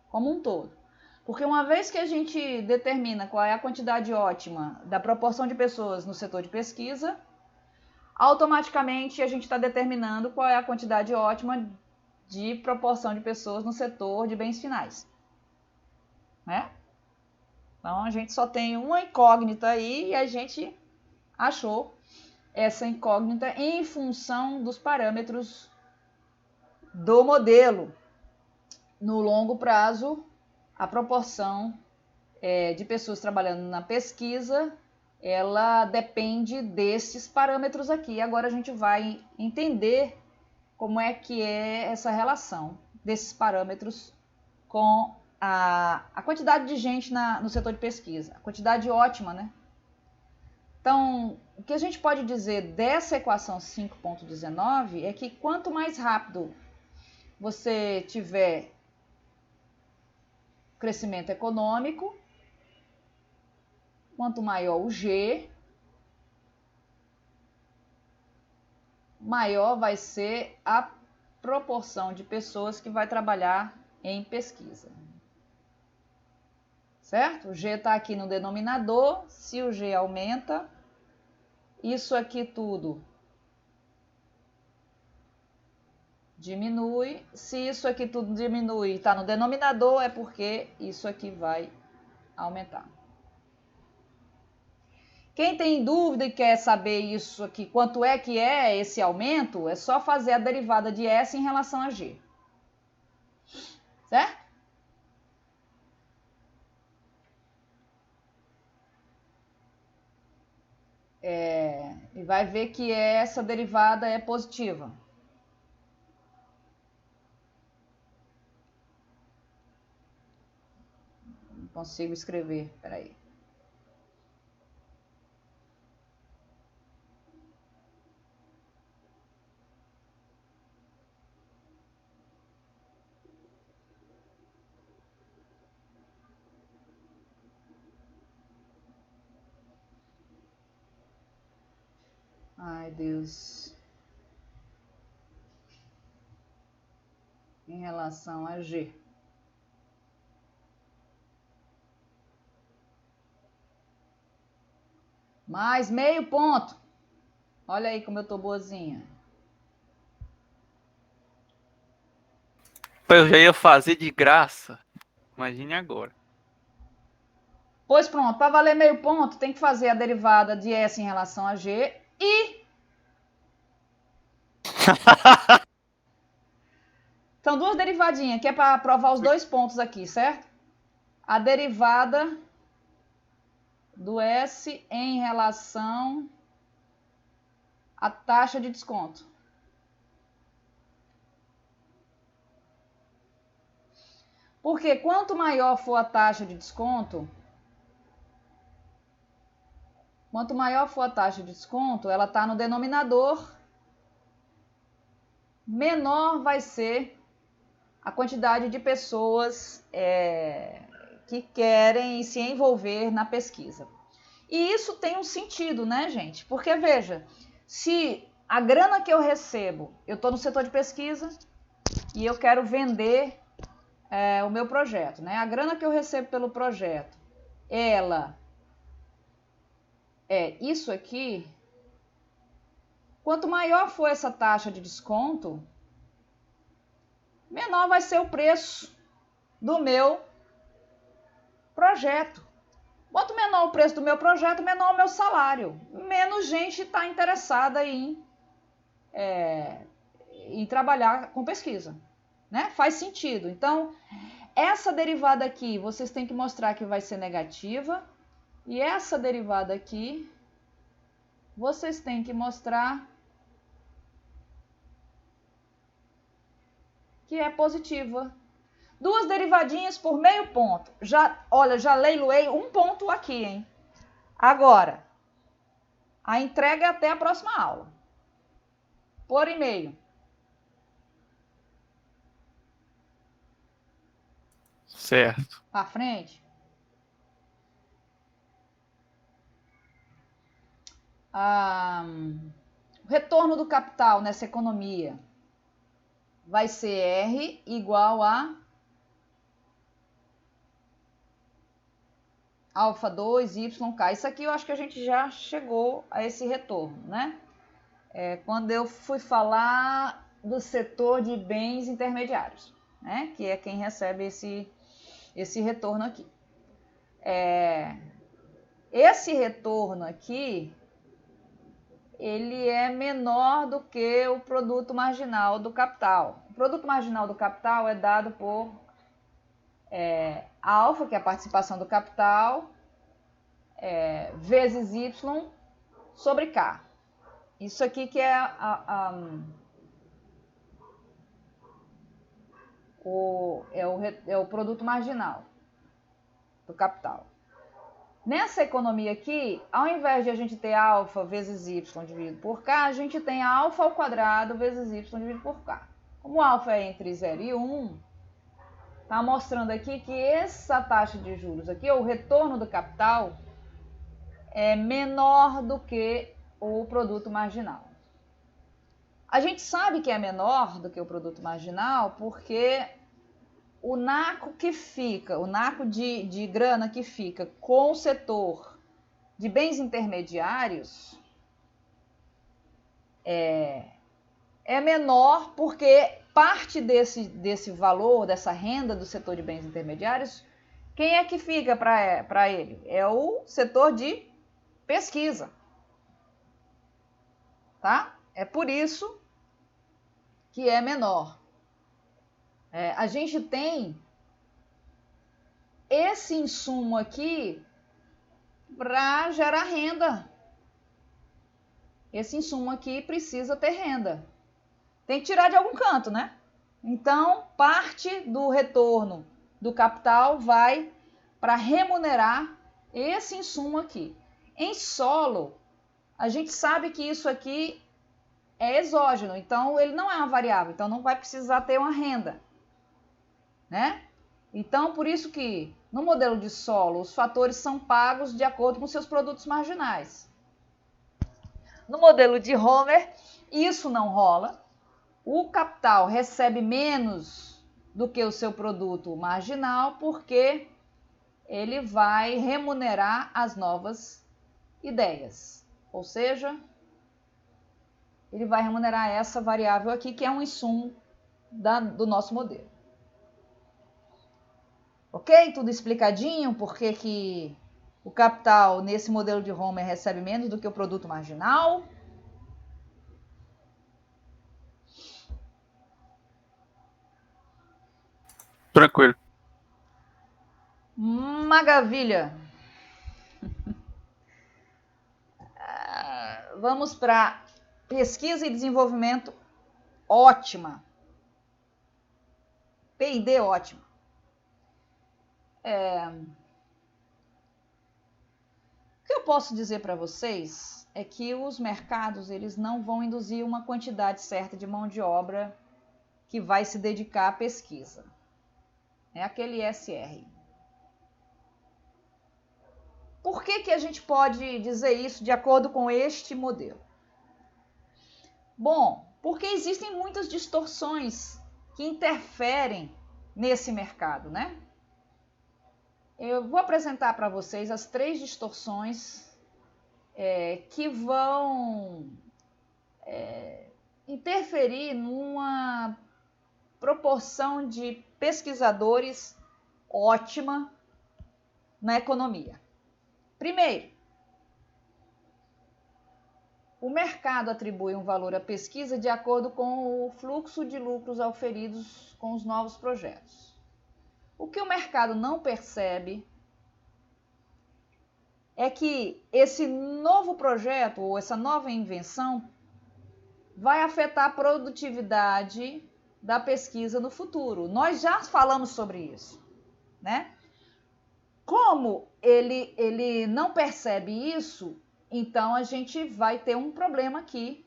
como um todo. Porque uma vez que a gente determina qual é a quantidade ótima da proporção de pessoas no setor de pesquisa, automaticamente a gente está determinando qual é a quantidade ótima de proporção de pessoas no setor de bens finais. Né? Então a gente só tem uma incógnita aí e a gente achou essa incógnita em função dos parâmetros do modelo. No longo prazo, a proporção de pessoas trabalhando na pesquisa, ela depende desses parâmetros aqui. Agora a gente vai entender como é que é essa relação desses parâmetros com a quantidade de gente no setor de pesquisa. A quantidade ótima, né? Então, o que a gente pode dizer dessa equação 5.19 é que quanto mais rápido você tiver crescimento econômico, quanto maior o G, maior vai ser a proporção de pessoas que vai trabalhar em pesquisa. Certo? O G está aqui no denominador. Se o G aumenta, isso aqui tudo diminui. Se isso aqui tudo diminui e está no denominador, é porque isso aqui vai aumentar. Quem tem dúvida e quer saber isso aqui, quanto é que é esse aumento, é só fazer a derivada de S em relação a G. Certo? E vai ver que essa derivada é positiva. Não consigo escrever, peraí. Ai, Deus. Em relação a G. Mais meio ponto. Olha aí como eu tô boazinha. Eu já ia fazer de graça. Imagine agora. Pois pronto, para valer meio ponto, tem que fazer a derivada de S em relação a G e... São duas derivadinhas, que é para provar os dois pontos aqui, certo? A derivada do S em relação à taxa de desconto. Porque quanto maior for a taxa de desconto, ela está no denominador, menor vai ser a quantidade de pessoas que querem se envolver na pesquisa. E isso tem um sentido, né, gente? Porque, veja, se a grana que eu recebo, eu estou no setor de pesquisa e eu quero vender o meu projeto, né? A grana que eu recebo pelo projeto, ela é isso aqui. Quanto maior for essa taxa de desconto, menor vai ser o preço do meu projeto. Quanto menor o preço do meu projeto, menor o meu salário. Menos gente está interessada em trabalhar com pesquisa. Né? Faz sentido. Então, essa derivada aqui, vocês têm que mostrar que vai ser negativa. E essa derivada aqui, vocês têm que mostrar que é positiva. Duas derivadinhas por meio ponto. Olha, já leiloei um ponto aqui, hein? Agora, a entrega é até a próxima aula. por e-mail. Certo. Para frente. O retorno do capital nessa economia vai ser R igual a alfa 2, YK. Isso aqui eu acho que a gente já chegou a esse retorno, né? Quando eu fui falar do setor de bens intermediários, né? Que é quem recebe esse retorno aqui. Esse retorno aqui, ele é menor do que o produto marginal do capital. O produto marginal do capital é dado por alfa, que é a participação do capital, vezes Y sobre K. Isso aqui que é o produto marginal do capital. Nessa economia aqui, ao invés de a gente ter alfa vezes y dividido por k, a gente tem alfa ao quadrado vezes y dividido por k. Como alfa é entre 0 e 1, está mostrando aqui que essa taxa de juros aqui, o retorno do capital, é menor do que o produto marginal. A gente sabe que é menor do que o produto marginal porque o naco que fica, o naco de grana que fica com o setor de bens intermediários é menor porque parte desse valor, dessa renda do setor de bens intermediários, quem é que fica para ele? É o setor de pesquisa. Tá? É por isso que é menor. A gente tem esse insumo aqui para gerar renda. Esse insumo aqui precisa ter renda. Tem que tirar de algum canto, né? Então, parte do retorno do capital vai para remunerar esse insumo aqui. Em solo, a gente sabe que isso aqui é exógeno, então ele não é uma variável, então não vai precisar ter uma renda, né? Então, por isso que no modelo de solo, os fatores são pagos de acordo com seus produtos marginais. No modelo de Homer, isso não rola. O capital recebe menos do que o seu produto marginal porque ele vai remunerar as novas ideias. Ou seja, ele vai remunerar essa variável aqui, que é um insumo do nosso modelo. Ok? Tudo explicadinho, porque que o capital nesse modelo de Homer recebe menos do que o produto marginal. Tranquilo. Maravilha! Vamos para pesquisa e desenvolvimento ótima. P&D ótima. O que eu posso dizer para vocês é que os mercados eles não vão induzir uma quantidade certa de mão de obra que vai se dedicar à pesquisa. É aquele SR. Por que a gente pode dizer isso de acordo com este modelo? Bom, porque existem muitas distorções que interferem nesse mercado, né? Eu vou apresentar para vocês as 3 distorções que vão interferir numa proporção de pesquisadores ótima na economia. Primeiro, o mercado atribui um valor à pesquisa de acordo com o fluxo de lucros auferidos com os novos projetos. O que o mercado não percebe é que esse novo projeto ou essa nova invenção vai afetar a produtividade da pesquisa no futuro. Nós já falamos sobre isso, né? Como ele não percebe isso, então a gente vai ter um problema aqui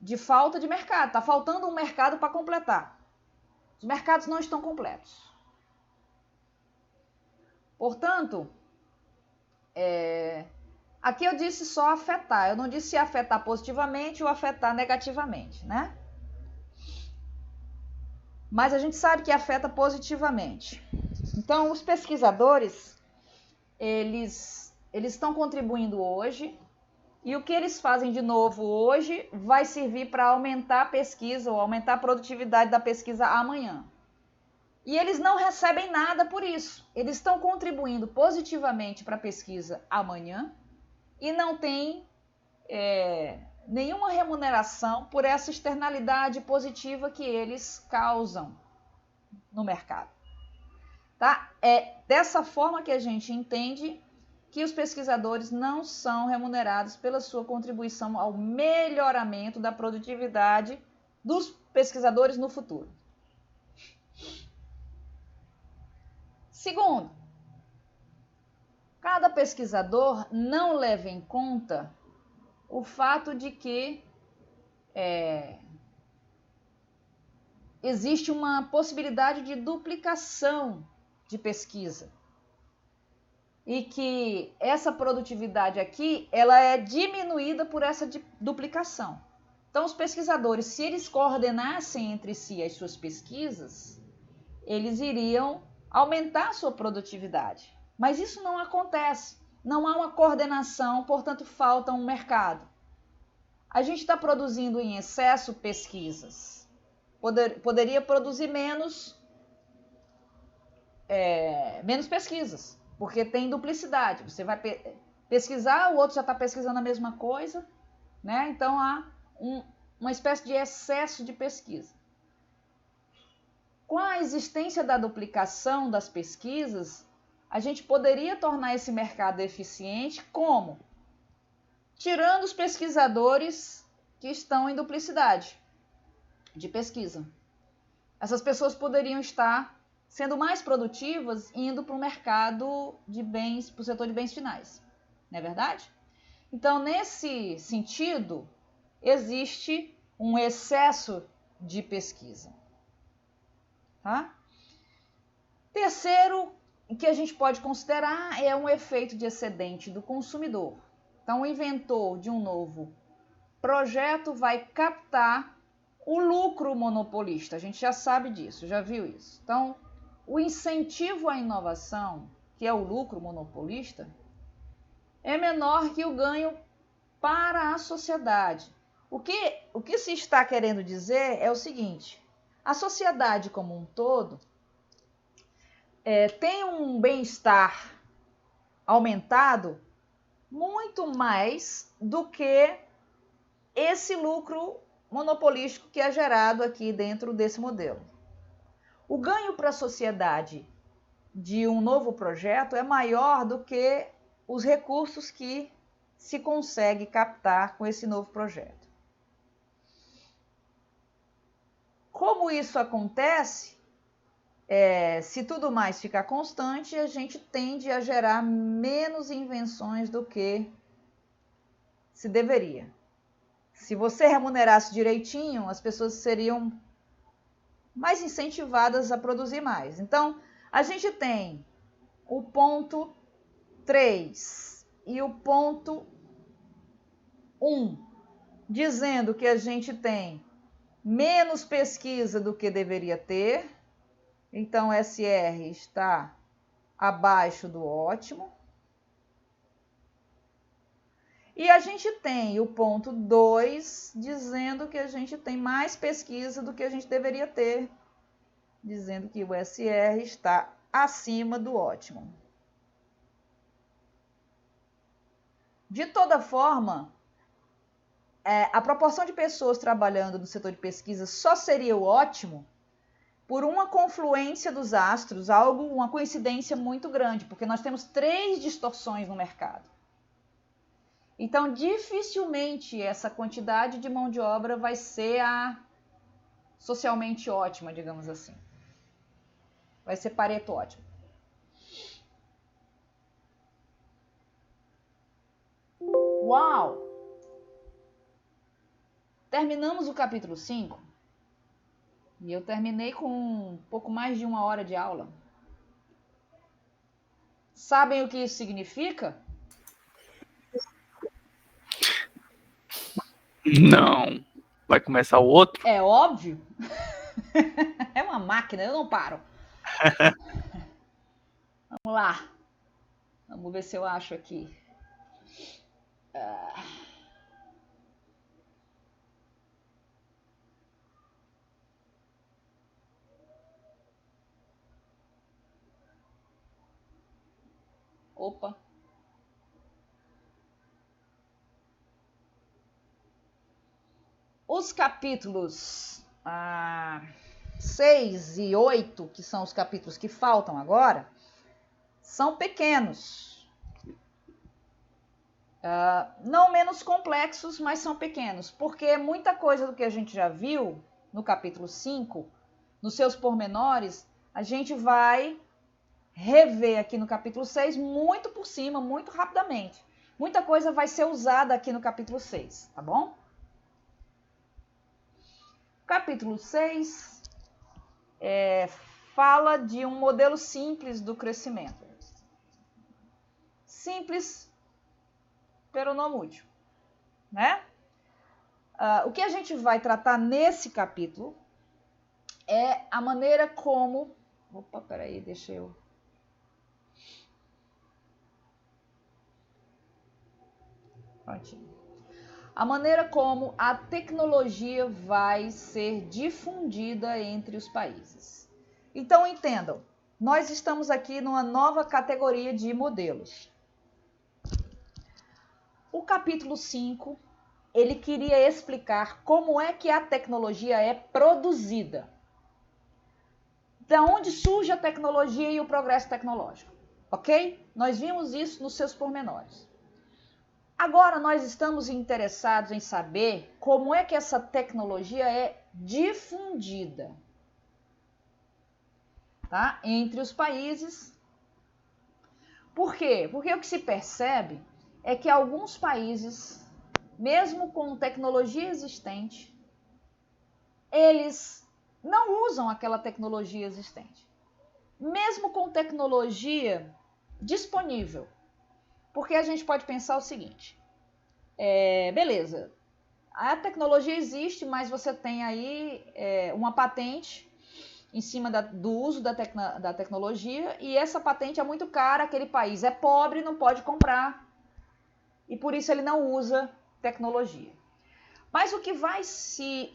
de falta de mercado. Está faltando um mercado para completar. Os mercados não estão completos. Portanto, aqui eu disse só afetar. Eu não disse afetar positivamente ou afetar negativamente, né? Mas a gente sabe que afeta positivamente. Então, os pesquisadores, eles estão contribuindo hoje, e o que eles fazem de novo hoje vai servir para aumentar a pesquisa ou aumentar a produtividade da pesquisa amanhã. E eles não recebem nada por isso. Eles estão contribuindo positivamente para a pesquisa amanhã e não tem nenhuma remuneração por essa externalidade positiva que eles causam no mercado. Tá? É dessa forma que a gente entende que os pesquisadores não são remunerados pela sua contribuição ao melhoramento da produtividade dos pesquisadores no futuro. Segundo, cada pesquisador não leva em conta o fato de que existe uma possibilidade de duplicação de pesquisa e que essa produtividade aqui ela é diminuída por essa duplicação. Então, os pesquisadores, se eles coordenassem entre si as suas pesquisas, eles iriam aumentar a sua produtividade. Mas isso não acontece. Não há uma coordenação, portanto, falta um mercado. A gente está produzindo em excesso pesquisas. Poderia produzir menos pesquisas, porque tem duplicidade. Você vai pesquisar, o outro já está pesquisando a mesma coisa, né? Então há uma espécie de excesso de pesquisa. Com a existência da duplicação das pesquisas, a gente poderia tornar esse mercado eficiente como? Tirando os pesquisadores que estão em duplicidade de pesquisa. Essas pessoas poderiam estar sendo mais produtivas indo para o mercado de bens, para o setor de bens finais. Não é verdade? Então, nesse sentido, existe um excesso de pesquisa. Tá? Terceiro, que a gente pode considerar é um efeito de excedente do consumidor. Então, o inventor de um novo projeto vai captar o lucro monopolista. A gente já sabe disso, já viu isso. Então, o incentivo à inovação, que é o lucro monopolista, é menor que o ganho para a sociedade. O que se está querendo dizer é o seguinte: a sociedade como um todo tem um bem-estar aumentado muito mais do que esse lucro monopolístico que é gerado aqui dentro desse modelo. O ganho para a sociedade de um novo projeto é maior do que os recursos que se consegue captar com esse novo projeto. Como isso acontece? Se tudo mais ficar constante, a gente tende a gerar menos invenções do que se deveria. Se você remunerasse direitinho, as pessoas seriam mais incentivadas a produzir mais. Então, a gente tem o ponto 3 e o ponto 1, dizendo que a gente tem menos pesquisa do que deveria ter. Então, SR está abaixo do ótimo. E a gente tem o ponto 2, dizendo que a gente tem mais pesquisa do que a gente deveria ter, dizendo que o SR está acima do ótimo. De toda forma, a proporção de pessoas trabalhando no setor de pesquisa só seria o ótimo por uma confluência dos astros, uma coincidência muito grande, porque nós temos 3 distorções no mercado. Então, dificilmente essa quantidade de mão de obra vai ser a socialmente ótima, digamos assim. Vai ser Pareto ótimo. Uau! terminamos o capítulo 5 e eu terminei com um pouco mais de 1 hora de aula. Sabem o que isso significa? Não. Vai começar o outro? É óbvio. É uma máquina, eu não paro. Vamos lá. Vamos ver se eu acho aqui. Opa. Os capítulos 6 e 8, que são os capítulos que faltam agora, são pequenos. Não menos complexos, mas são pequenos, porque muita coisa do que a gente já viu no capítulo 5, nos seus pormenores, a gente vai rever aqui no capítulo 6 muito por cima, muito rapidamente. Muita coisa vai ser usada aqui no capítulo 6, tá bom? Capítulo 6 fala de um modelo simples do crescimento. Simples, pero não útil, né? O que a gente vai tratar nesse capítulo é a maneira como... Opa, peraí, deixa eu... Prontinho. A maneira como a tecnologia vai ser difundida entre os países. Então, entendam, nós estamos aqui numa nova categoria de modelos. O capítulo 5, ele queria explicar como é que a tecnologia é produzida. Da onde surge a tecnologia e o progresso tecnológico, ok? Nós vimos isso nos seus pormenores. Agora nós estamos interessados em saber como é que essa tecnologia é difundida, tá? Entre os países. Por quê? Porque o que se percebe é que alguns países, mesmo com tecnologia existente, eles não usam aquela tecnologia existente. Mesmo com tecnologia disponível. Porque a gente pode pensar o seguinte, beleza, a tecnologia existe, mas você tem aí uma patente em cima do uso da tecnologia e essa patente é muito cara, aquele país é pobre, não pode comprar e por isso ele não usa tecnologia. Mas o que vai se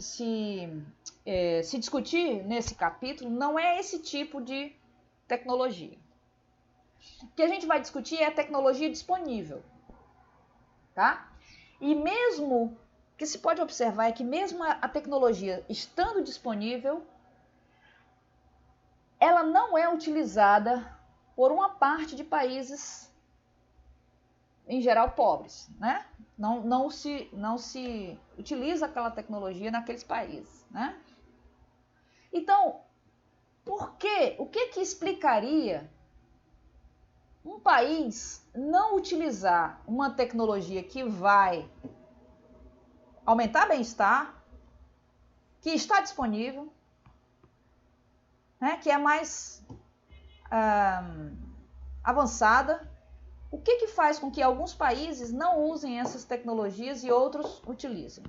discutir nesse capítulo não é esse tipo de tecnologia. O que a gente vai discutir é a tecnologia disponível, tá? E mesmo que se pode observar é que mesmo a tecnologia estando disponível, ela não é utilizada por uma parte de países, em geral, pobres, né? Não se utiliza aquela tecnologia naqueles países, né? Então, por quê? O que explicaria um país não utilizar uma tecnologia que vai aumentar bem-estar, que está disponível, né, que é mais avançada? O que faz com que alguns países não usem essas tecnologias e outros utilizem?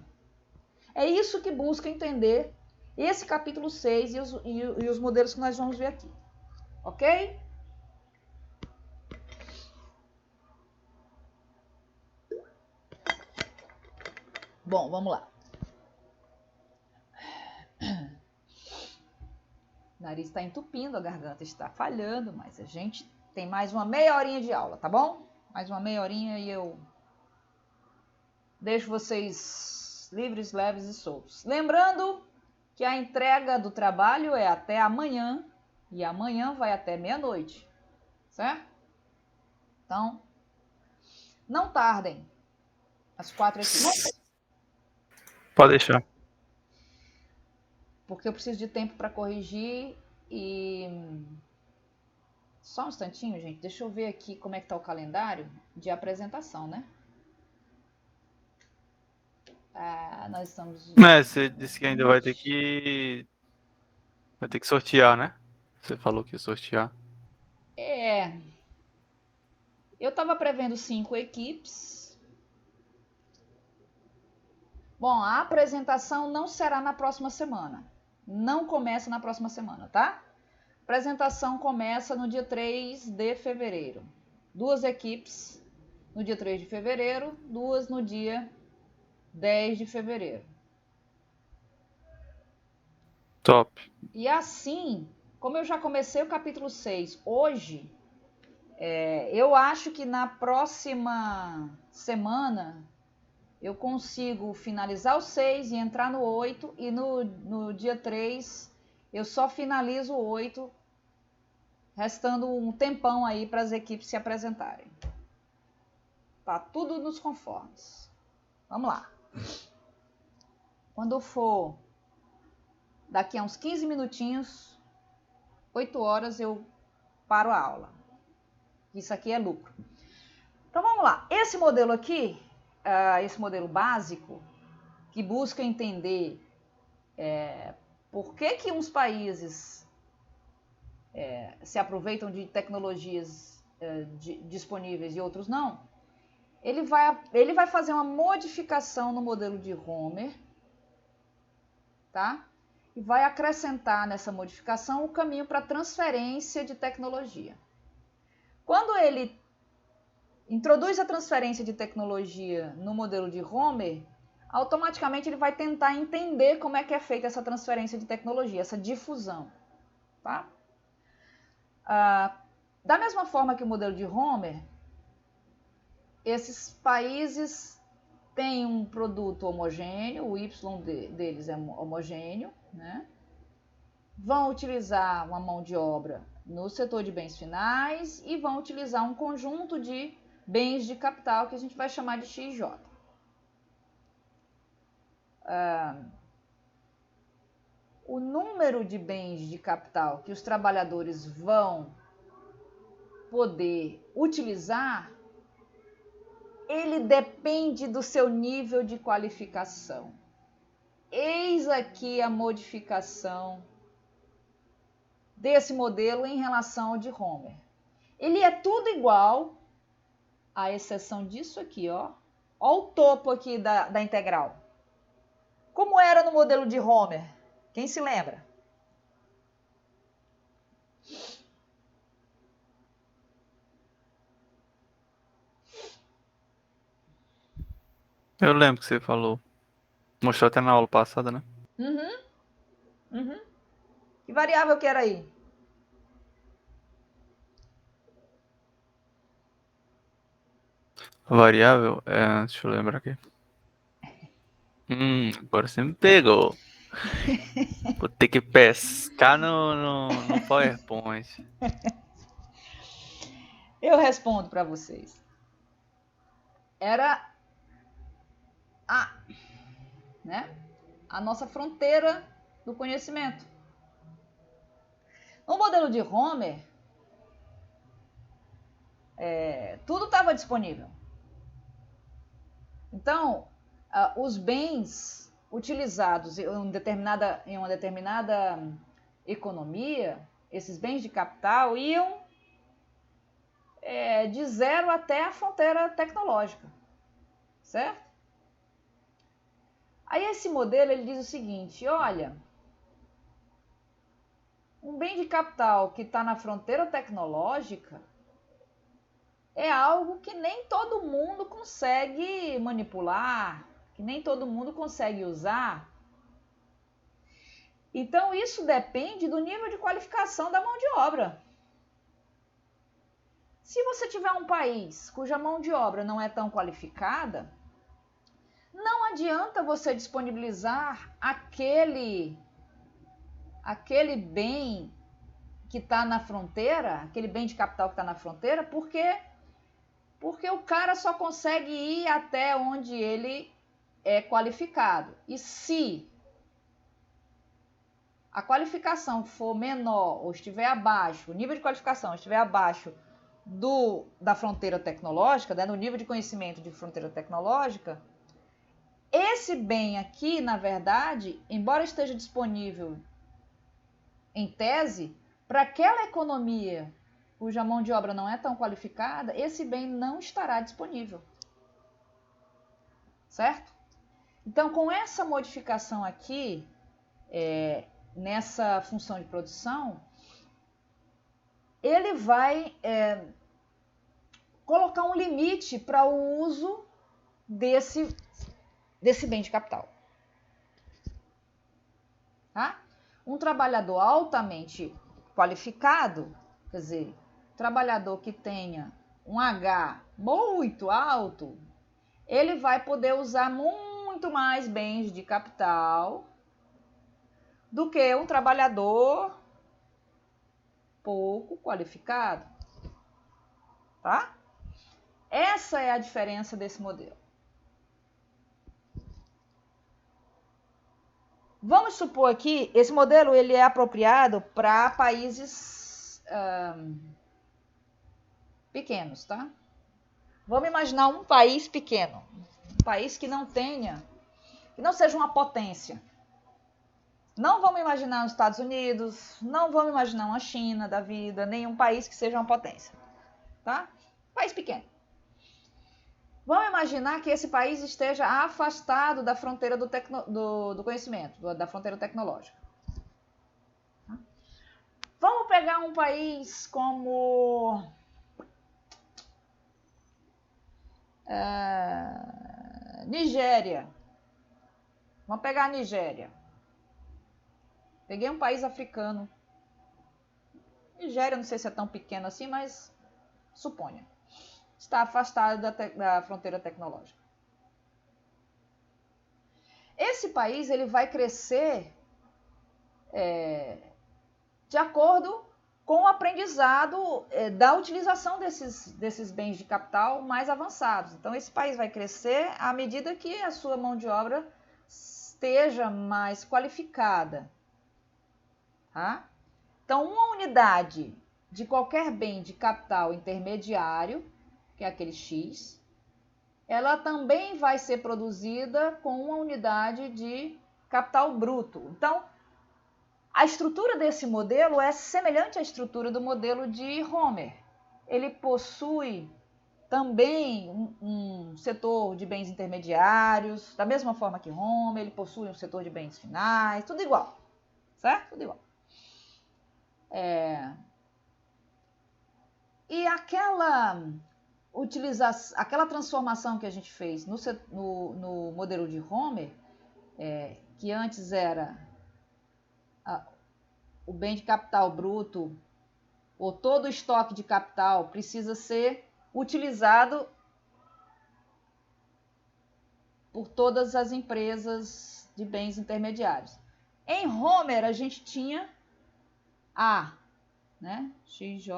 É isso que busca entender esse capítulo 6 e os modelos que nós vamos ver aqui. Ok? Bom, vamos lá. O nariz está entupindo, a garganta está falhando, mas a gente tem mais uma meia horinha de aula, tá bom? Mais uma meia horinha e eu deixo vocês livres, leves e soltos. Lembrando que a entrega do trabalho é até amanhã e amanhã vai até meia-noite, certo? Então, não tardem. Às 4 aqui. Pode deixar. Porque eu preciso de tempo para corrigir e... Só um instantinho, gente. Deixa eu ver aqui como é que tá o calendário de apresentação, né? Nós estamos. Mas você disse que ainda vai ter que sortear, né? Você falou que ia sortear. É, eu estava prevendo 5 equipes. Bom, a apresentação não será na próxima semana. Não começa na próxima semana, tá? A apresentação começa no dia 3 de fevereiro. 2 equipes no dia 3 de fevereiro, 2 no dia 10 de fevereiro. Top. E assim, como eu já comecei o capítulo 6 hoje, eu acho que na próxima semana eu consigo finalizar o 6 e entrar no 8, e no dia 3 eu só finalizo o 8, restando um tempão aí para as equipes se apresentarem. Tá tudo nos conformes. Vamos lá. Quando for daqui a uns 15 minutinhos, 8 horas, eu paro a aula. Isso aqui é lucro. Então vamos lá. Esse modelo aqui, esse modelo básico, que busca entender por que uns países se aproveitam de tecnologias disponíveis e outros não, ele vai fazer uma modificação no modelo de Homer, tá? E vai acrescentar nessa modificação o caminho para transferência de tecnologia. Quando ele introduz a transferência de tecnologia no modelo de Homer, automaticamente ele vai tentar entender como é que é feita essa transferência de tecnologia, essa difusão, tá? Da mesma forma que o modelo de Homer, esses países têm um produto homogêneo, o Y deles é homogêneo, né? Vão utilizar uma mão de obra no setor de bens finais e vão utilizar um conjunto de bens de capital que a gente vai chamar de XJ. O número de bens de capital que os trabalhadores vão poder utilizar, ele depende do seu nível de qualificação. Eis aqui a modificação desse modelo em relação ao de Homer. Ele é tudo igual, à exceção disso aqui, ó. Ó o topo aqui da integral. Como era no modelo de Homer? Quem se lembra? Eu lembro que você falou. Mostrou até na aula passada, né? Uhum. Que variável que era aí? A variável deixa eu lembrar aqui. Agora você me pegou. Vou ter que pescar no PowerPoint. Eu respondo para vocês. Era a nossa fronteira do conhecimento. No modelo de Homer, tudo estava disponível. Então, os bens utilizados em uma determinada economia, esses bens de capital iam de zero até a fronteira tecnológica, certo? Aí esse modelo ele diz o seguinte, olha, um bem de capital que está na fronteira tecnológica é algo que nem todo mundo consegue manipular, que nem todo mundo consegue usar. Então, isso depende do nível de qualificação da mão de obra. Se você tiver um país cuja mão de obra não é tão qualificada, não adianta você disponibilizar aquele bem que está na fronteira, aquele bem de capital que está na fronteira, porque o cara só consegue ir até onde ele é qualificado. E se a qualificação for menor ou estiver abaixo, o nível de qualificação estiver abaixo da fronteira tecnológica, né, no nível de conhecimento de fronteira tecnológica, esse bem aqui, na verdade, embora esteja disponível em tese, para aquela economia cuja mão de obra não é tão qualificada, esse bem não estará disponível. Certo? Então, com essa modificação aqui, nessa função de produção, ele vai colocar um limite para o uso desse bem de capital. Tá? Um trabalhador altamente qualificado, quer dizer, trabalhador que tenha um H muito alto, ele vai poder usar muito mais bens de capital do que um trabalhador pouco qualificado. Tá? Essa é a diferença desse modelo. Vamos supor aqui, esse modelo ele é apropriado para países pequenos, tá? Vamos imaginar um país pequeno, um país que não seja uma potência. Não vamos imaginar os Estados Unidos, não vamos imaginar uma China da vida, nenhum país que seja uma potência, tá? País pequeno. Vamos imaginar que esse país esteja afastado da fronteira do conhecimento, da fronteira tecnológica. Vamos pegar um país como Nigéria. Vamos pegar a Nigéria. Peguei um país africano. Nigéria, não sei se é tão pequeno assim, mas suponha. Está afastado da fronteira tecnológica. Esse país ele vai crescer de acordo com o aprendizado da utilização desses bens de capital mais avançados. Então, esse país vai crescer à medida que a sua mão de obra esteja mais qualificada. Tá? Então, uma unidade de qualquer bem de capital intermediário, que é aquele X, ela também vai ser produzida com uma unidade de capital bruto. Então, a estrutura desse modelo é semelhante à estrutura do modelo de Homer. Ele possui também um setor de bens intermediários, da mesma forma que Homer, ele possui um setor de bens finais, tudo igual, certo? Tudo igual. E aquela transformação que a gente fez no modelo de Homer, que antes era o bem de capital bruto, ou todo o estoque de capital precisa ser utilizado por todas as empresas de bens intermediários. Em Homer, a gente tinha A, né? XJ,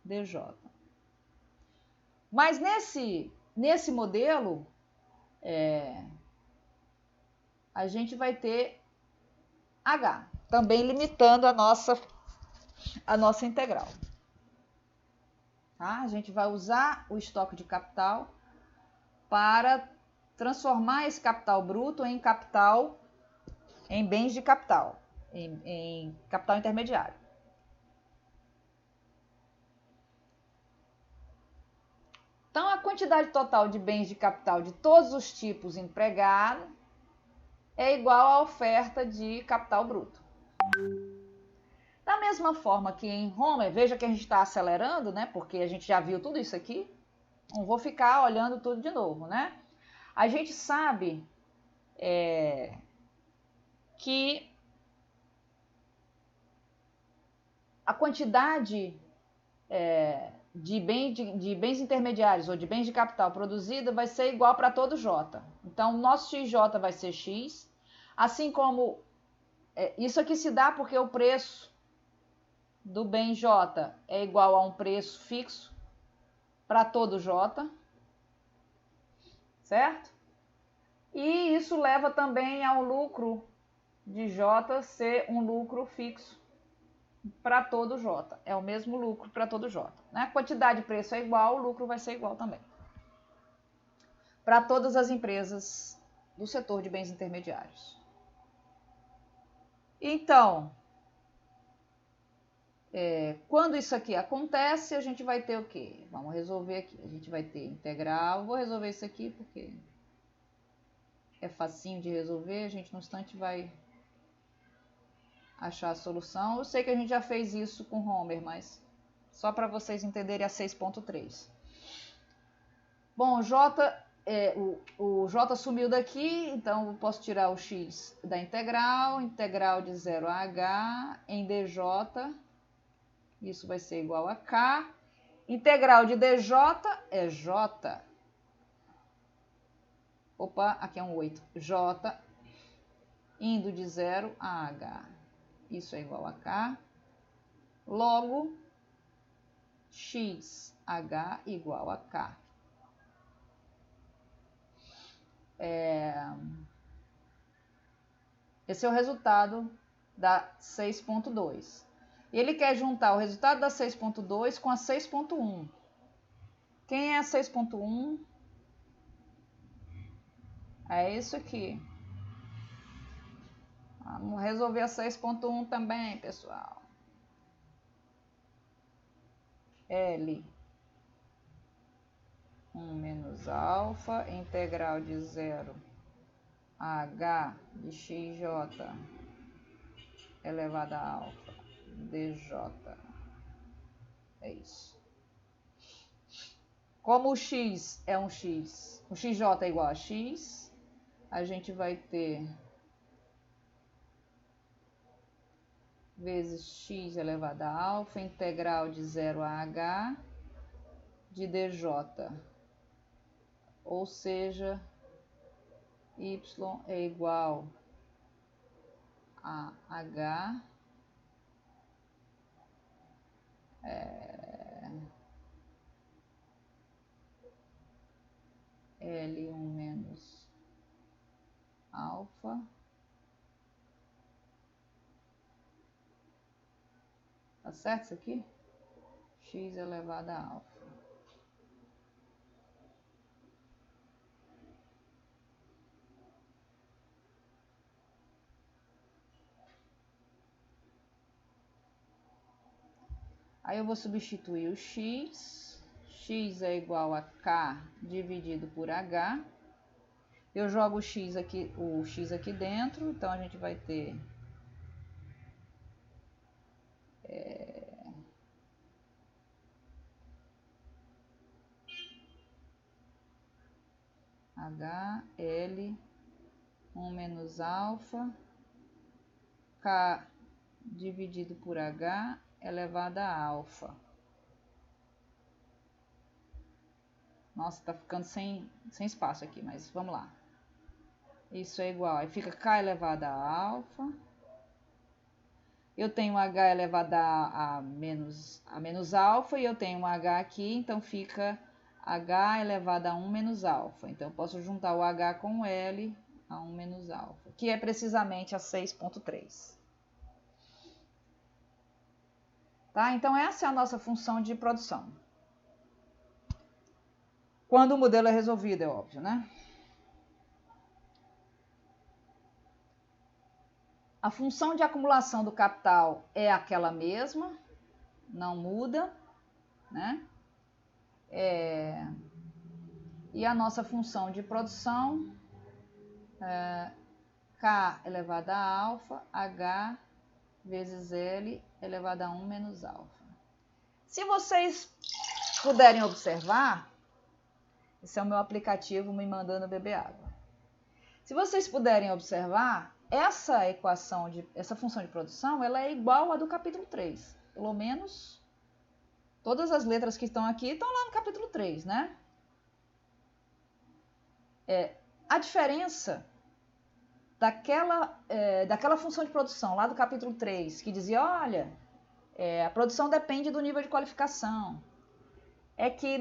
DJ. Mas nesse modelo, a gente vai ter H, também limitando a nossa integral. Tá? A gente vai usar o estoque de capital para transformar esse capital bruto em bens de capital, em capital intermediário. Então, a quantidade total de bens de capital de todos os tipos empregados é igual à oferta de capital bruto. Da mesma forma que em Homer, veja que a gente está acelerando, né? Porque a gente já viu tudo isso aqui. Não vou ficar olhando tudo de novo, né? A gente sabe que a quantidade de bens intermediários ou de bens de capital produzida vai ser igual para todo J. Então, o nosso XJ vai ser X, assim como isso aqui se dá porque o preço do bem J é igual a um preço fixo para todo J, certo? E isso leva também ao lucro de J ser um lucro fixo para todo J. É o mesmo lucro para todo J. Né? A quantidade de preço é igual, o lucro vai ser igual também. Para todas as empresas do setor de bens intermediários. Então, quando isso aqui acontece, a gente vai ter o quê? Vamos resolver aqui. A gente vai ter integral. Vou resolver isso aqui porque é facinho de resolver. A gente, no instante, vai achar a solução. Eu sei que a gente já fez isso com Homer, mas só para vocês entenderem a 6.3. Bom, o J sumiu daqui, então eu posso tirar o X da integral de 0 a H em dj, isso vai ser igual a K. Integral de dj é J. Opa, aqui é um 8. J indo de 0 a H. Isso é igual a K. Logo, XH igual a K. Esse é o resultado da 6.2. Ele quer juntar o resultado da 6.2 com a 6.1. Quem é a 6.1? É isso aqui. Vamos resolver a 6.1 também, pessoal. L 1 menos alfa, integral de 0 a H de xj elevado a alfa dj. É isso. Como o x é um x, o xj é igual a x, a gente vai ter vezes x elevado a alfa, integral de 0 a h de dj. Ou seja, y é igual a h L1 menos alfa tá certo isso aqui? X elevado a alfa. Aí eu vou substituir o x. X é igual a K dividido por H. Eu jogo o x aqui dentro, então a gente vai ter HL 1 menos alfa K dividido por H elevado a alfa. Nossa, tá ficando sem espaço aqui, mas vamos lá. Isso é igual, aí fica K elevado a alfa. Eu tenho H elevado a menos alfa e eu tenho um H aqui, então fica H elevado a 1 menos alfa. Então eu posso juntar o H com o L a 1 menos alfa, que é precisamente a 6.3. Tá? Então essa é a nossa função de produção. Quando o modelo é resolvido, é óbvio, né? A função de acumulação do capital é aquela mesma, não muda, né? E a nossa função de produção é K elevado a alfa, H vezes L elevado a 1 menos alfa. Se vocês puderem observar, esse é o meu aplicativo me mandando beber água. Se vocês puderem observar, essa função de produção, ela é igual à do capítulo 3. Pelo menos todas as letras que estão aqui estão lá no capítulo 3, né? A diferença daquela função de produção lá do capítulo 3, que dizia, olha, a produção depende do nível de qualificação, é que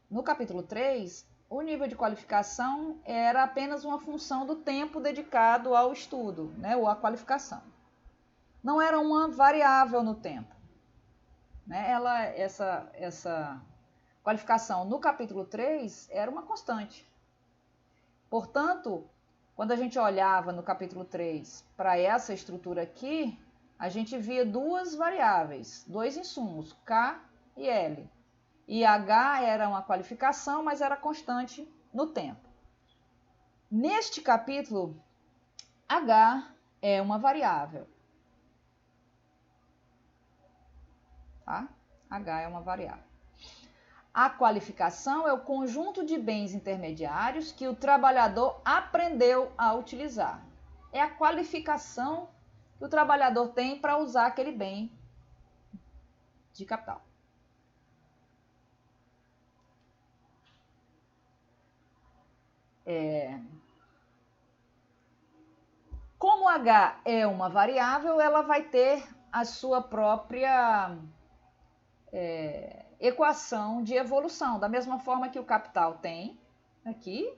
no capítulo 3, o nível de qualificação era apenas uma função do tempo dedicado ao estudo, né, ou à qualificação. Não era uma variável no tempo. Né? Essa qualificação no capítulo 3 era uma constante. Portanto, quando a gente olhava no capítulo 3 para essa estrutura aqui, a gente via duas variáveis, dois insumos, K e L. E H era uma qualificação, mas era constante no tempo. Neste capítulo, H é uma variável. Tá? H é uma variável. A qualificação é o conjunto de bens intermediários que o trabalhador aprendeu a utilizar. É a qualificação que o trabalhador tem para usar aquele bem de capital. Como H é uma variável, ela vai ter a sua própria equação de evolução, da mesma forma que o capital tem aqui,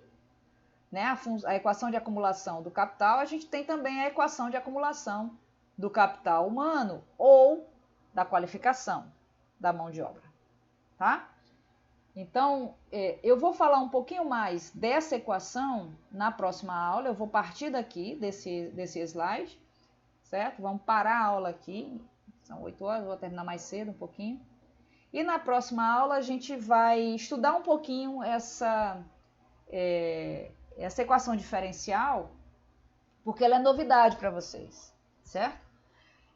né, a equação de acumulação do capital, a gente tem também a equação de acumulação do capital humano ou da qualificação da mão de obra, tá? Então, eu vou falar um pouquinho mais dessa equação na próxima aula, eu vou partir daqui, desse slide, certo? Vamos parar a aula aqui, são 8 horas, vou terminar mais cedo um pouquinho. E na próxima aula a gente vai estudar um pouquinho essa equação diferencial, porque ela é novidade para vocês, certo?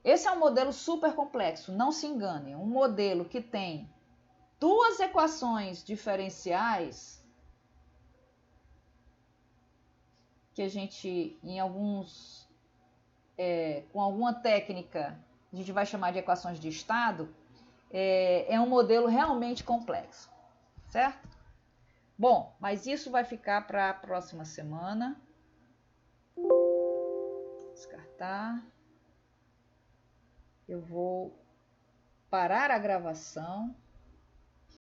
Esse é um modelo super complexo, não se engane, um modelo que tem duas equações diferenciais que a gente, com alguma técnica, a gente vai chamar de equações de estado, é um modelo realmente complexo, certo? Bom, mas isso vai ficar para a próxima semana. Descartar. Eu vou parar a gravação.